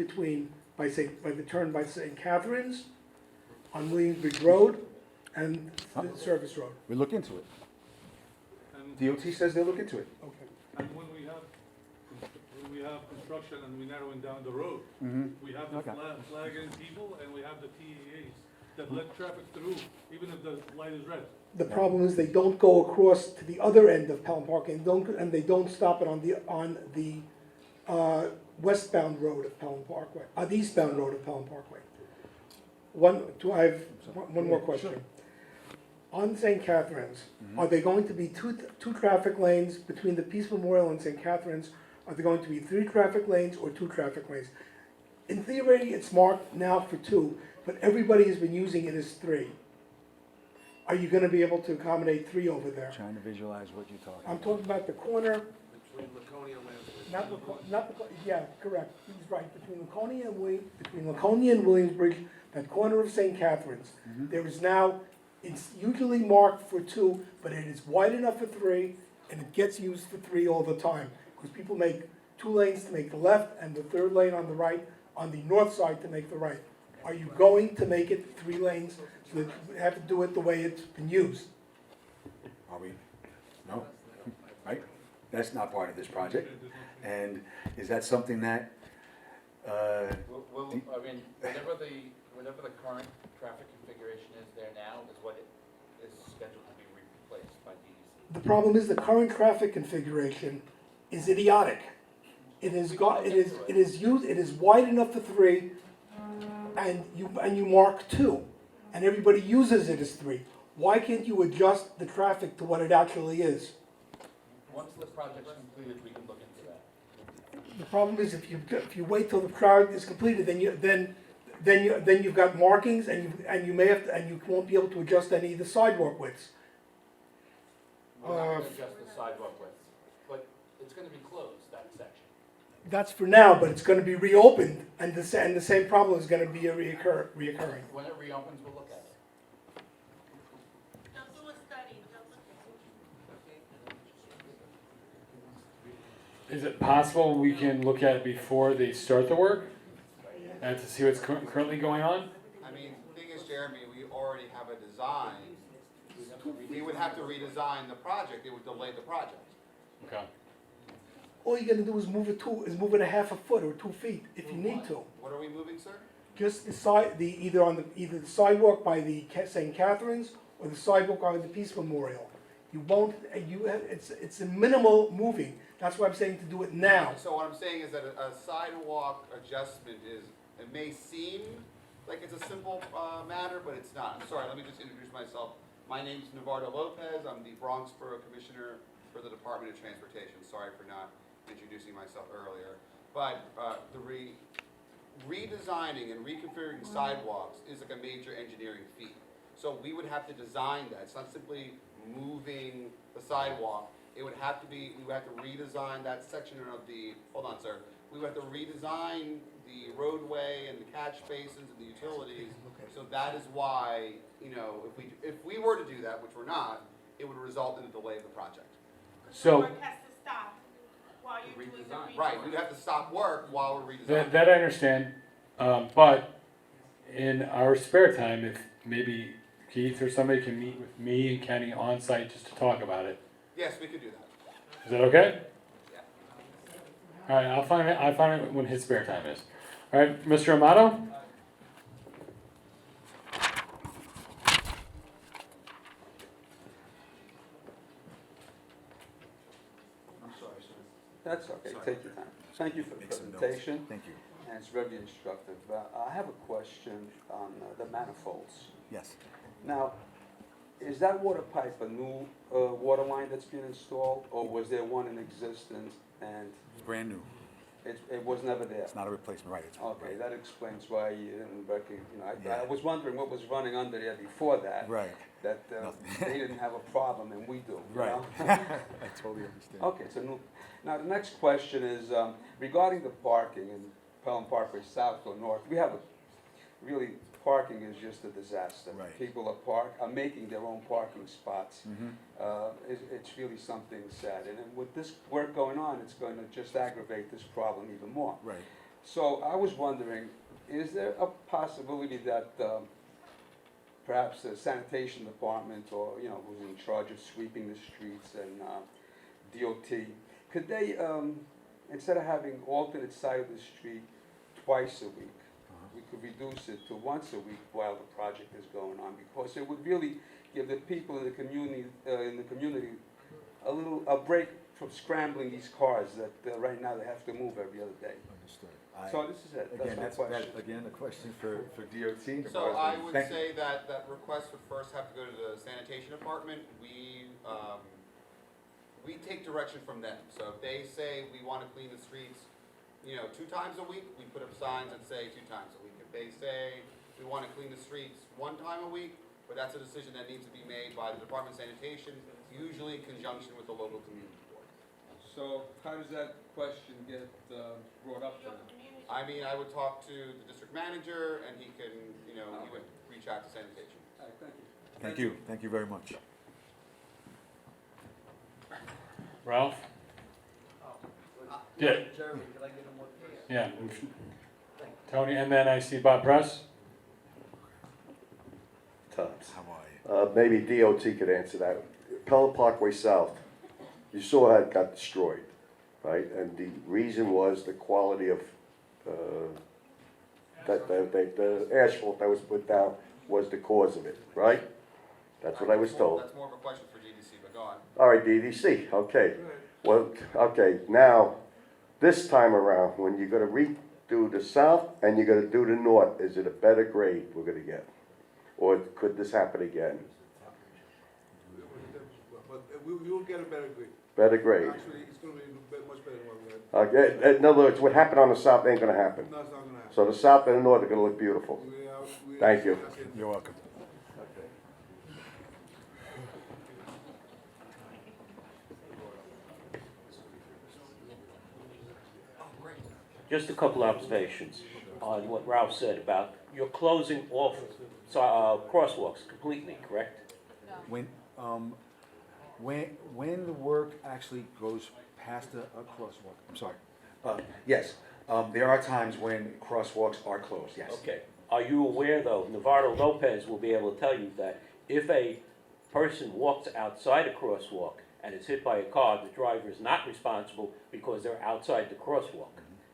by the turn by St. Catherine's on Williamsbridge Road and the service road. we look into it. And, DOT says they'll look into it. Okay. and when we have construction and we're narrowing down the road, we have the Okay. flagging people and we have the TEAs that let traffic through, even if the light is red. The problem is they don't go across to the other end of Pelham Park and they don't stop it on the westbound road of Pelham Parkway, the eastbound road of Pelham Parkway. I have one more question. On St. Catherine's, are there going to be two traffic lanes between the Peace Memorial and St. Catherine's? Are there going to be 3 traffic lanes or 2 traffic lanes? In theory, it's marked now for 2, but everybody has been using it as 3. Are you gonna be able to accommodate 3 over there? Trying to visualize what you're talking I'm talking about the corner, Between Laconia and Williamsbridge. yeah, correct, he's right, between Laconia and Williamsbridge, at corner of St. Catherine's, there is now, it's usually marked for 2, but it is wide enough for 3, and it gets used for 3 all the time. Because people make 2 lanes to make the left, and the 3rd lane on the right, on the north side to make the right. Are you going to make it 3 lanes, so that you have to do it the way it's been used? Are we? No? Right? That's not part of this project. And is that something that, Will, I mean, whatever the current traffic configuration is there now is what is scheduled to be replaced by DEC. The problem is the current traffic configuration is idiotic. It is wide enough for 3, and you mark 2, and everybody uses it as 3. Why can't you adjust the traffic to what it actually is? Once the project's completed, we can look into that. The problem is if you wait till the crowd is completed, then you've got markings, and you won't be able to adjust any of the sidewalk widths. We're not gonna adjust the sidewalk width, but it's gonna be closed, that section. That's for now, but it's going to be reopened, and the same problem is going to be reoccurring. When it reopens, we'll look at it. Is it possible we can look at it before they start the work? And to see what's currently going on? I mean, the thing is, Jeremy, we already have a design. We would have to redesign the project, it would delay the project. Okay. All you're going to do is move it a half a foot or 2 feet if you need to. What are we moving, sir? Just either the sidewalk by the St. Catherine's or the sidewalk by the Peace Memorial. You won't. It's a minimal moving. That's why I'm saying to do it now. So what I'm saying is that a sidewalk adjustment it may seem like it's a simple matter, but it's not. I'm sorry, let me just introduce myself. My name's Navardo Lopez. I'm the Bronx Borough Commissioner for the Department of Transportation. Sorry for not introducing myself earlier. But the redesigning and reconfiguring sidewalks is like a major engineering feat. So we would have to design that. It's not simply moving the sidewalk. It would have to be, we would have to redesign that section of the, hold on, sir. We would have to redesign the roadway and the catch basins and the utilities. So that is why, you know, if we were to do that, which we're not, it would result in a delay of the project. So Work has to stop while you're doing the redesign. Right, we'd have to stop work while we're redesigning. that I understand, but in our spare time, if maybe Keith or somebody can meet with me and Kenny on site just to talk about it. Yes, we could do that. Is that okay? Yeah. All right, I'll find it when his spare time is. All right, Mr. Amato? I'm sorry, sir. That's okay, Sorry. take your time. Thank you for the Make some notes. presentation, Thank you. and it's very instructive. I have a question on the manifolds. Yes. Now, is that water pipe a new water line that's been installed, or was there one in existence and It's brand new. it was never there? It's not a replacement, right? It's Okay, right. that explains why you didn't I Yeah. was wondering what was running under there before that. Right. That Nothing. they didn't have a problem and we do. you Right. know? I totally understand. Okay, so now the next question is regarding the parking in Pelham Parkway, south or north. We have parking is just a disaster. Right. People are making their own parking spots. It's really something sad. And then with this work going on, it's going to just aggravate this problem even more. Right. So I was wondering, is there a possibility that perhaps the sanitation department or, who's in charge of sweeping the streets and DOT, could they, instead of having alternate side of the street twice a week, we could reduce it to once a week while the project is going on, because it would really give the people in the community a break from scrambling these cars that right now they have to move every other day. Understood. So this is it. Again, That's my question. again, a question for DOT. So I would Thank you. say that request would first have to go to the sanitation department. We take direction from them. So if they say we want to clean the streets, 2 times a week, we put up signs that say 2 times a week. If they say we want to clean the streets 1 time a week, but that's a decision that needs to be made by the Department of Sanitation, usually in conjunction with the local community board. So how does that question get brought up to Your them? community I mean, I would talk to the district manager, and he can, you know, he would reach out to sanitation. All right, thank you. Thank you, thank you very much. Ralph? Yeah. Jeremy, can I get him one? Yeah. Tony, and then I see Bob Press. Times. How are you? Maybe DOT could answer that. Pelham Parkway South, you saw how it got destroyed, right? And the reason was the quality of, the asphalt that was put down was the cause of it, right? That's what I was told. That's more of a question for GDC, but go on. All right, DDC, okay. Well, okay, now, this time around, when you're gonna redo the south and you're gonna do the north, is it a better grade we're gonna get? Or could this happen again? But we will get a better grade. Better grade? Actually, it's gonna be much better than what we had. Okay, in other words, what happened on the south ain't gonna happen. No, it's not gonna happen. So the south and the north are gonna look beautiful. Thank you. You're welcome. Just a couple observations on what Ralph said about you're closing off crosswalks completely, correct? When the work actually goes past a crosswalk, I'm sorry. Yes, there are times when crosswalks are closed, yes. Okay. Are you aware, though, Navarro Lopez will be able to tell you that if a person walks outside a crosswalk and is hit by a car, the driver is not responsible because they're outside the crosswalk.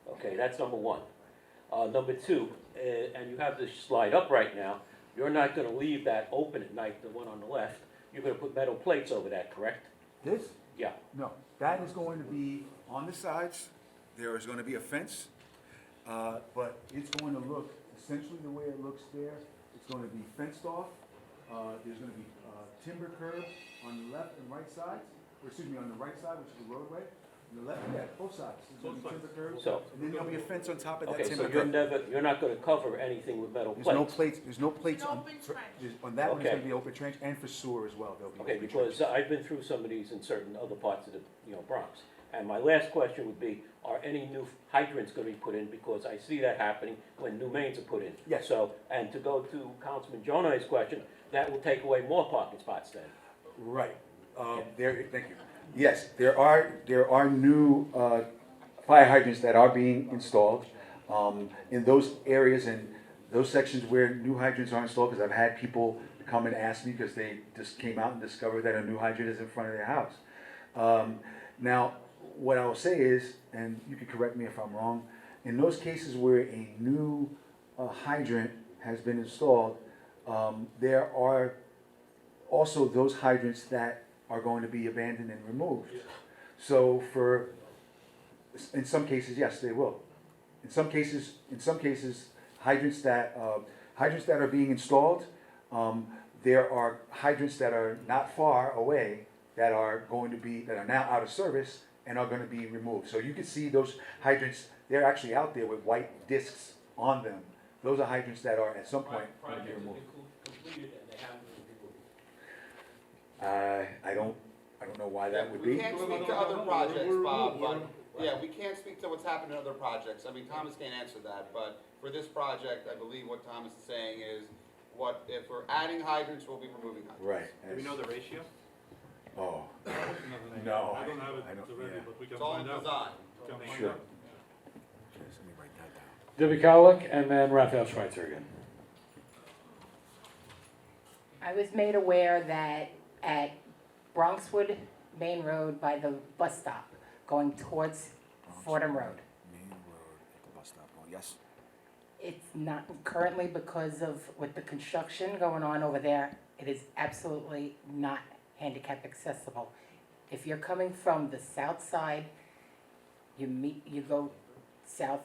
Okay, that's number one. Number two, and you have this slide up right now, you're not gonna leave that open at night, the one on the left. You're gonna put metal plates over that, correct? This? Yeah. No, that is going to be on the sides. There is going to be a fence, but it's going to look essentially the way it looks there. It's going to be fenced off. There's going to be timber curb on the left and right sides, or excuse me, on the right side, which is the roadway. On the left, yeah, both sides. There's going to be timber curbs, So- and then there'll be a fence on top of that Okay, timber so curb. you're not gonna cover anything with metal There's plates? no plates. There's no plates on. On that one, it's Okay. going to be open trench, and for sewer as well. There'll be Okay, open because trench. I've been through some of these in certain other parts of the, Bronx. And my last question would be, are any new hydrants gonna be put in? Because I see that happening when new mains are put in. Yes. So, and to go to Councilman Jonai's question, that will take away more parking spots then. Right. There. Thank you. Yes, there are new fire hydrants that are being installed in those areas and those sections where new hydrants are installed. Because I've had people come and ask me because they just came out and discovered that a new hydrant is in front of their house. Now, what I will say is, and you can correct me if I'm wrong, in those cases where a new hydrant has been installed, there are also those hydrants that are going to be abandoned and removed. So in some cases, yes, they will. In some cases, hydrants that are being installed, there are hydrants that are not far away that are now out of service and are going to be removed. So you can see those hydrants, they're actually out there with white discs on them. Those are hydrants that are at some point going to be removed. Completed and they haven't been removed. I don't know why that would be. We can't speak to other projects, Bob, but, yeah, we can't speak to what's happened in other projects. I mean, Thomas can't answer that, but for this project, I believe what Thomas is saying is, if we're adding hydrants, we'll be removing hydrants. Right. Do we know the ratio? Oh, no. I don't have it I don't- already, yeah. but we can It's all find in out. design. Can find Sure. out. Okay, so let me write that down. Debbie Cowlick, and then Raphael Schweitzer again. I was made aware that at Bronxwood Main Road by the bus stop, going towards Fordham Road, Main Road at the bus stop. Oh, yes. it's not currently because of with the construction going on over there, it is absolutely not handicap accessible. If you're coming from the south side, you go south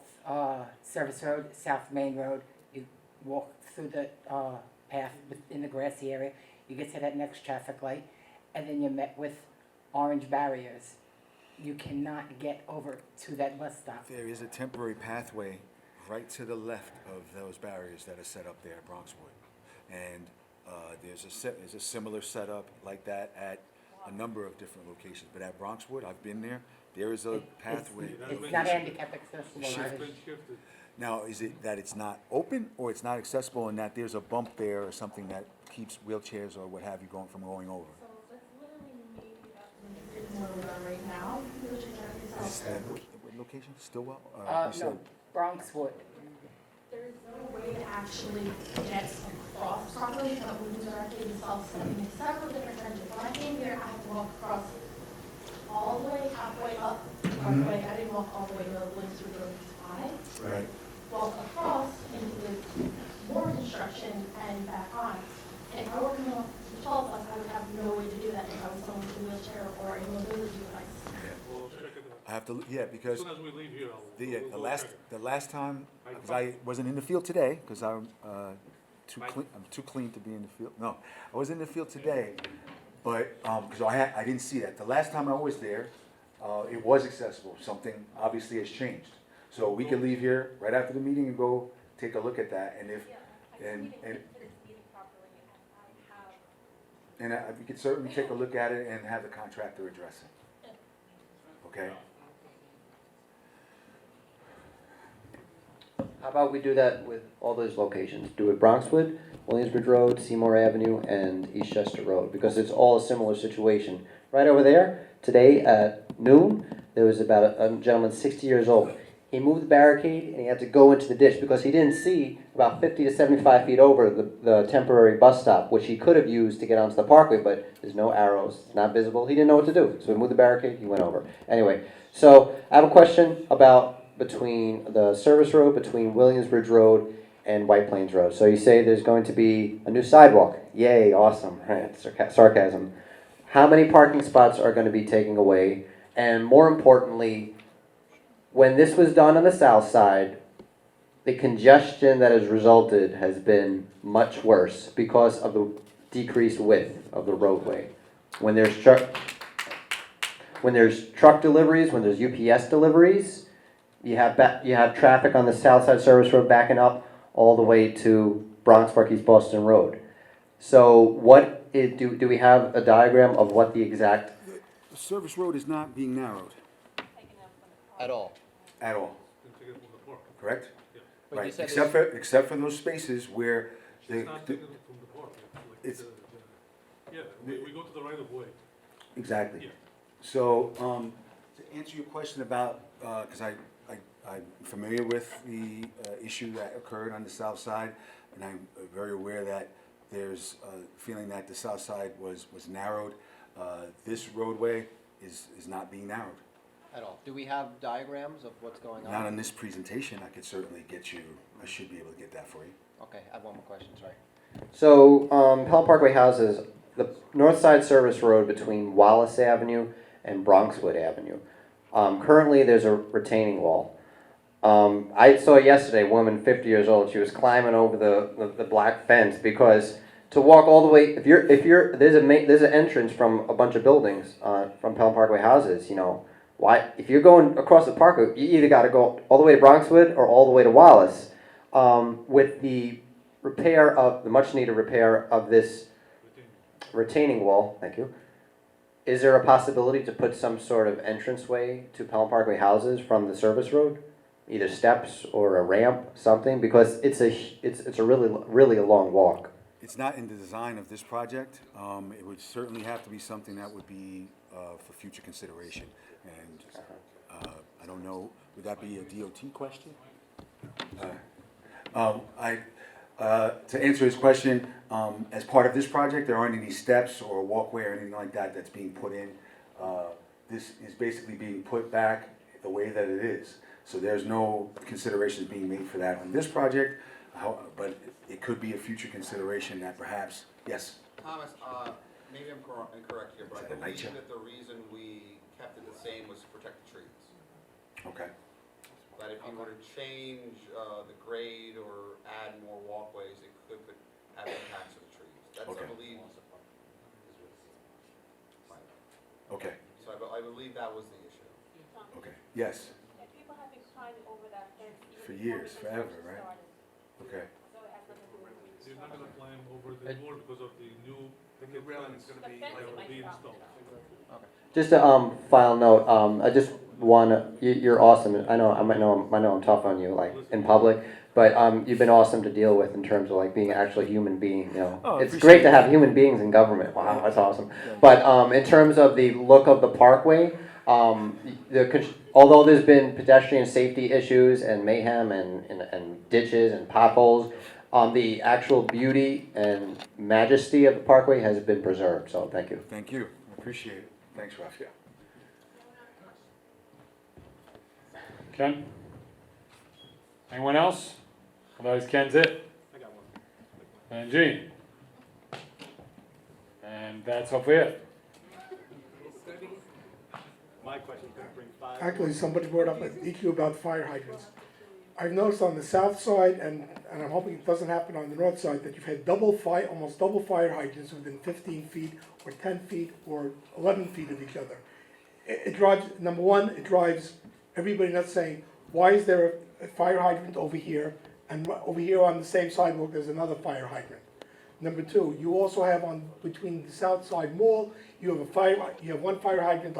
Service Road, South Main Road, you walk through the path in the grassy area, you get to that next traffic light, and then you're met with orange barriers. You cannot get over to that bus stop. There is a temporary pathway right to the left of those barriers that are set up there at Bronxwood. And there's a similar setup like that at a number of different locations. But at Bronxwood, I've been there, There is a pathway. It's not handicap accessible. Shift. right? It's been shifted. Now, is it that it's not open, or it's not accessible, and that there's a bump there or something that keeps wheelchairs or what have you going over? So that's literally maybe that's where we are right now. Is that what location? Stillwell? You said- No, Bronxwood. There's no way to actually get across properly, but we directly solve something in several different trenches. When I came here, I had to walk across all the way halfway up Parkway. I didn't walk all the way to the Williams Road to Right. walk across into the more construction and back on. And if I were coming off the 12 bus, I would have no way to do that if I was someone with a wheelchair or a mobility device. We'll check it out. I have to, yeah, As because soon as we leave here, the we'll last, check it. the last time, because I wasn't in the field today, because I'm too clean to be in the field. No, I was in the field today, but, because I didn't see that. The last time I was there, it was accessible. Something obviously has changed. So we can leave here right after the meeting and go take a look at that, and if, we could certainly take a look at it and have the contractor address it. Okay? How about we do that with all those locations? Do it Bronxwood, Williamsbridge Road, Seymour Avenue, and Eastchester Road, because it's all a similar situation. Right over there, today at noon, there was about a gentleman 60 years old. He moved the barricade and he had to go into the ditch because he didn't see about 50 to 75 feet over the temporary bus stop, which he could have used to get onto the parkway, but there's no arrows, it's not visible. He didn't know what to do. So he moved the barricade, he went over. Anyway, so I have a question about between the service road, between Williamsbridge Road and White Plains Road. So you say there's going to be a new sidewalk. Yay, awesome. Sarcasm. How many parking spots are going to be taken away? And more importantly, when this was done on the south side, the congestion that has resulted has been much worse because of the decreased width of the roadway. When there's truck deliveries, when there's UPS deliveries, you have traffic on the south side service road backing up all the way to Bronx Park East Boston Road. So do we have a diagram of what the exact? The service road is not being narrowed At all. at all, Take it from the park. correct? But you Right, said except for those spaces where It's not taken from the park. It's- Yeah, we go to the right of way. exactly. Yeah. So, to answer your question about, because I'm familiar with the issue that occurred on the south side, and I'm very aware that there's a feeling that the south side was narrowed. This roadway is not being narrowed. At all. Do we have diagrams of what's going on? Not on this presentation, I could certainly get you, I should be able to get that for you. Okay, I have one more question, sorry. So, Pelham Parkway houses the north side service road between Wallace Avenue and Bronxwood Avenue. Currently, there's a retaining wall. I saw yesterday a woman, 50 years old, she was climbing over the black fence because to walk all the way, there's an entrance from a bunch of buildings, from Pelham Parkway houses, you know. Why, if you're going across the parkway, you either got to go all the way to Bronxwood or all the way to Wallace. With the much needed repair of this retaining wall, thank you. Is there a possibility to put some sort of entranceway to Pelham Parkway houses from the service road? Either steps or a ramp, something, because it's a really a long walk. It's not in the design of this project. It would certainly have to be something that would be for future consideration. And I don't know, would that be a DOT question? To answer his question, as part of this project, there aren't any steps or walkway or anything like that that's being put in. This is basically being put back the way that it is. So there's no considerations being made for that on this project, but it could be a future consideration that perhaps, yes? Thomas, maybe I'm incorrect here, but I believe that the reason we kept it the same was to protect the trees. Okay. That if you were to change the grade or add more walkways, it could have impacts to the trees. That's, Okay. I believe. Okay, So I believe that was the issue. okay, yes, People have been climbing over that fence. for years, forever, right? Okay, So it has nothing to do with They're not gonna climb over the more because of the new The new railing is gonna be that like will be installed. Just a final note, one, you're awesome. I know I'm tough on you, like in public, but you've been awesome to deal with in terms of like being actually a human being. You know, Oh, it's appreciate great to it. have human beings in government. Wow, that's awesome. But in terms of the look of the parkway, although there's been pedestrian safety issues and mayhem and ditches and potholes, the actual beauty and majesty of the parkway has been preserved. So thank you. Thank you. I appreciate it. Thanks, Raphael. Ken? Anyone else? Otherwise, Ken's it. I got one. And Gene? And that's hopefully it. My question's gonna bring five. Actually, somebody brought up an issue about fire hydrants. I've noticed on the south side, and I'm hoping it doesn't happen on the north side, that you've had almost double fire hydrants within 15 feet, or 10 feet, or 11 feet of each other. It drives, number one, it drives everybody nuts saying, why is there a fire hydrant over here, and over here on the same sidewalk, there's another fire hydrant? Number two, you also have between the south side mall, you have one fire hydrant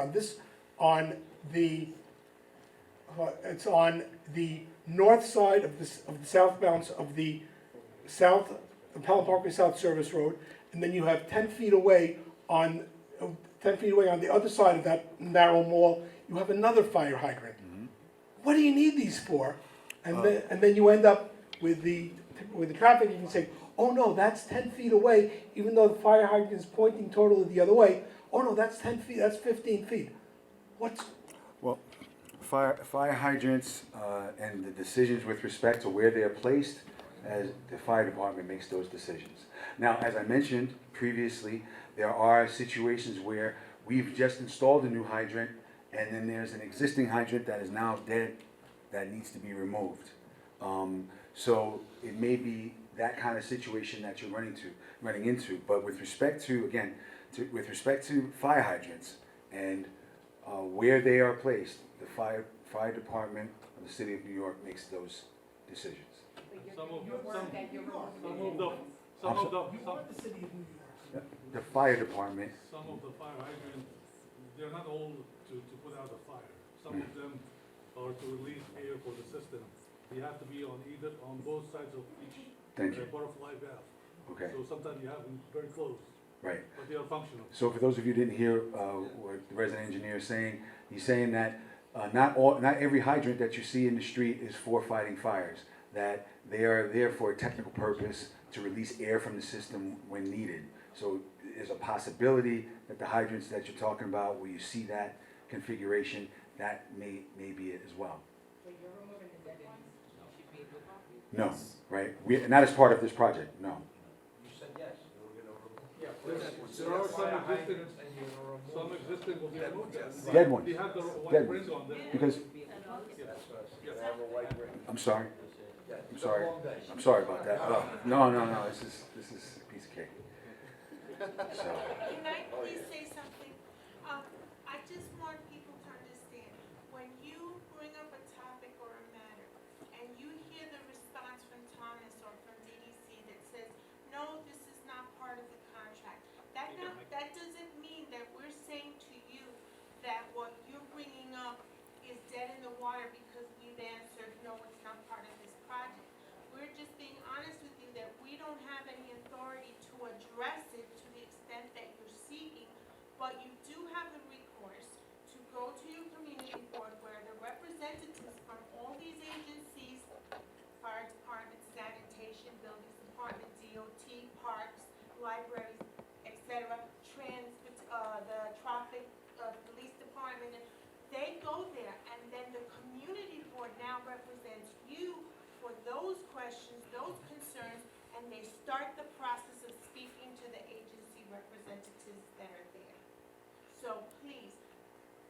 it's on the north side of the southbound of the Pelham Parkway South Service Road, and then you have 10 feet away on the other side of that narrow mall, you have another fire hydrant. What do you need these for? And then you end up with the traffic, you can say, oh no, that's 10 feet away, even though the fire hydrant is pointing totally the other way. Oh no, that's 10 feet, that's 15 feet. Well, fire hydrants and the decisions with respect to where they're placed, as the fire department makes those decisions. Now, as I mentioned previously, there are situations where we've just installed a new hydrant, and then there's an existing hydrant that is now dead that needs to be removed. So it may be that kind of situation that you're running into. But with respect to fire hydrants and where they are placed, the fire department of the city of New York makes those decisions. The fire department. Some of the fire hydrants, they're not all to put out a fire. Some of them are to release air for the system. You have to be on both sides of each butterfly valve. Okay. So sometimes you have them very close. Right. But they are functional. So for those of you who didn't hear what the resident engineer is saying, he's saying that not every hydrant that you see in the street is for fighting fires. That they are there for a technical purpose to release air from the system when needed. So there's a possibility that the hydrants that you're talking about, where you see that configuration, that may be it as well. So you're removing the dead ones? No, right? Not as part of this project, no. You said yes, you were gonna remove. There are some existing will be removed. Dead ones. They have the white Dead rings ones. on them. Because, That's what I said, have a white ring. I'm sorry. Yeah, I'm it's a sorry. long day. I'm sorry about that. Oh, no, this is a piece of cake. So. Can I please say something? I just want people to understand, when you bring up a topic or a matter, and you hear the response from Thomas or from DDC that says, no, this is not part of the contract, that doesn't mean that we're saying to you that what you're bringing up is dead in the water because we've answered, no, it's not part of this project. We're just being honest with you that we don't have any authority to address it to the extent that you're seeking, but you do have the recourse to go to your community board where the representatives from all these agencies, fire department, sanitation, buildings department, DOT, parks, libraries, etc., the traffic, police department, they go there, and then the community board now represents you for those questions, those concerns, and they start the process of speaking to the agency representatives that are there. So please,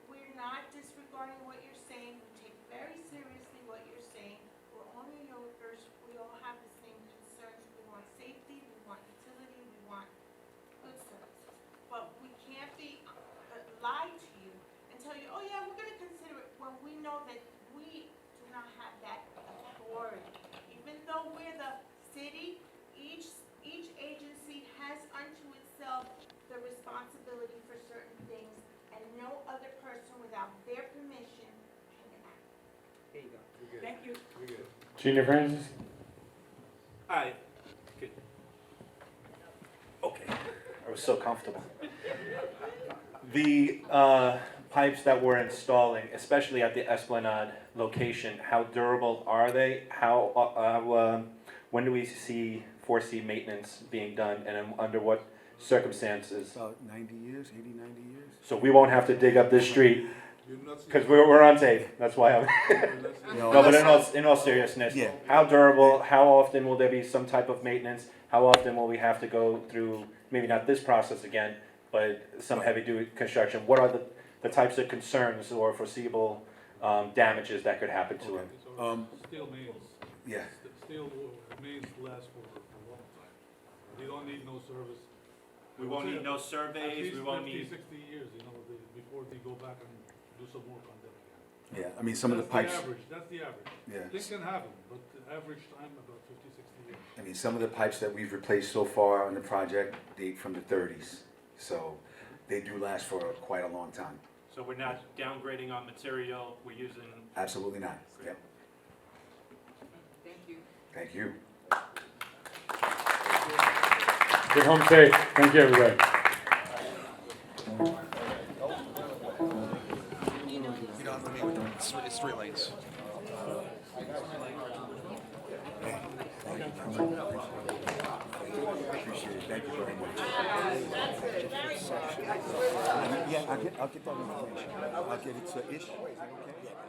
we're not disregarding what you're saying. We take very seriously what you're saying. We're all New Yorkers. We all have the same concerns. We want safety, we want utility, we want good services. But we can't be lied to you and tell you, oh yeah, we're going to consider it, when we know that we do not have that authority. Even though we're the city, each agency has unto itself the responsibility for certain things, and no other person without their permission There you go. Thank you. Gina Francis? Hi. Good. Okay. I was so comfortable. The pipes that we're installing, especially at the Esplanade location, how durable are they? When do we foresee maintenance being done, and under what circumstances? About 90 years, 80, 90 years. So we won't have to dig up this street, because we're on tape, that's why I'm... No, No, but in all seriousness, Yeah. how durable, how often will there be some type of maintenance? How often will we have to go through, maybe not this process again, but some heavy-duty construction? What are the types of concerns or foreseeable damages that could happen to it? Steel mains. Yeah. Steel mains last for a long time. You don't need no service. We won't need no surveys, we won't At need... least 50, 60 years, before they go back and do some work on them again. Yeah, I mean, some of the pipes. That's the average. Yeah. Things can happen, but the average time about 50, 60 years. I mean, some of the pipes that we've replaced so far on the project date from the 30s. So they do last for quite a long time. So we're not downgrading on material, we're using... Absolutely not. Yeah. Thank you. Thank you. Get home safe. Thank you, everybody. You don't have to meet with them, it's 3 lanes. Appreciate it. Thank you very much. Yeah, I'll get that information. I'll get it to Ish. Is that okay? Yeah.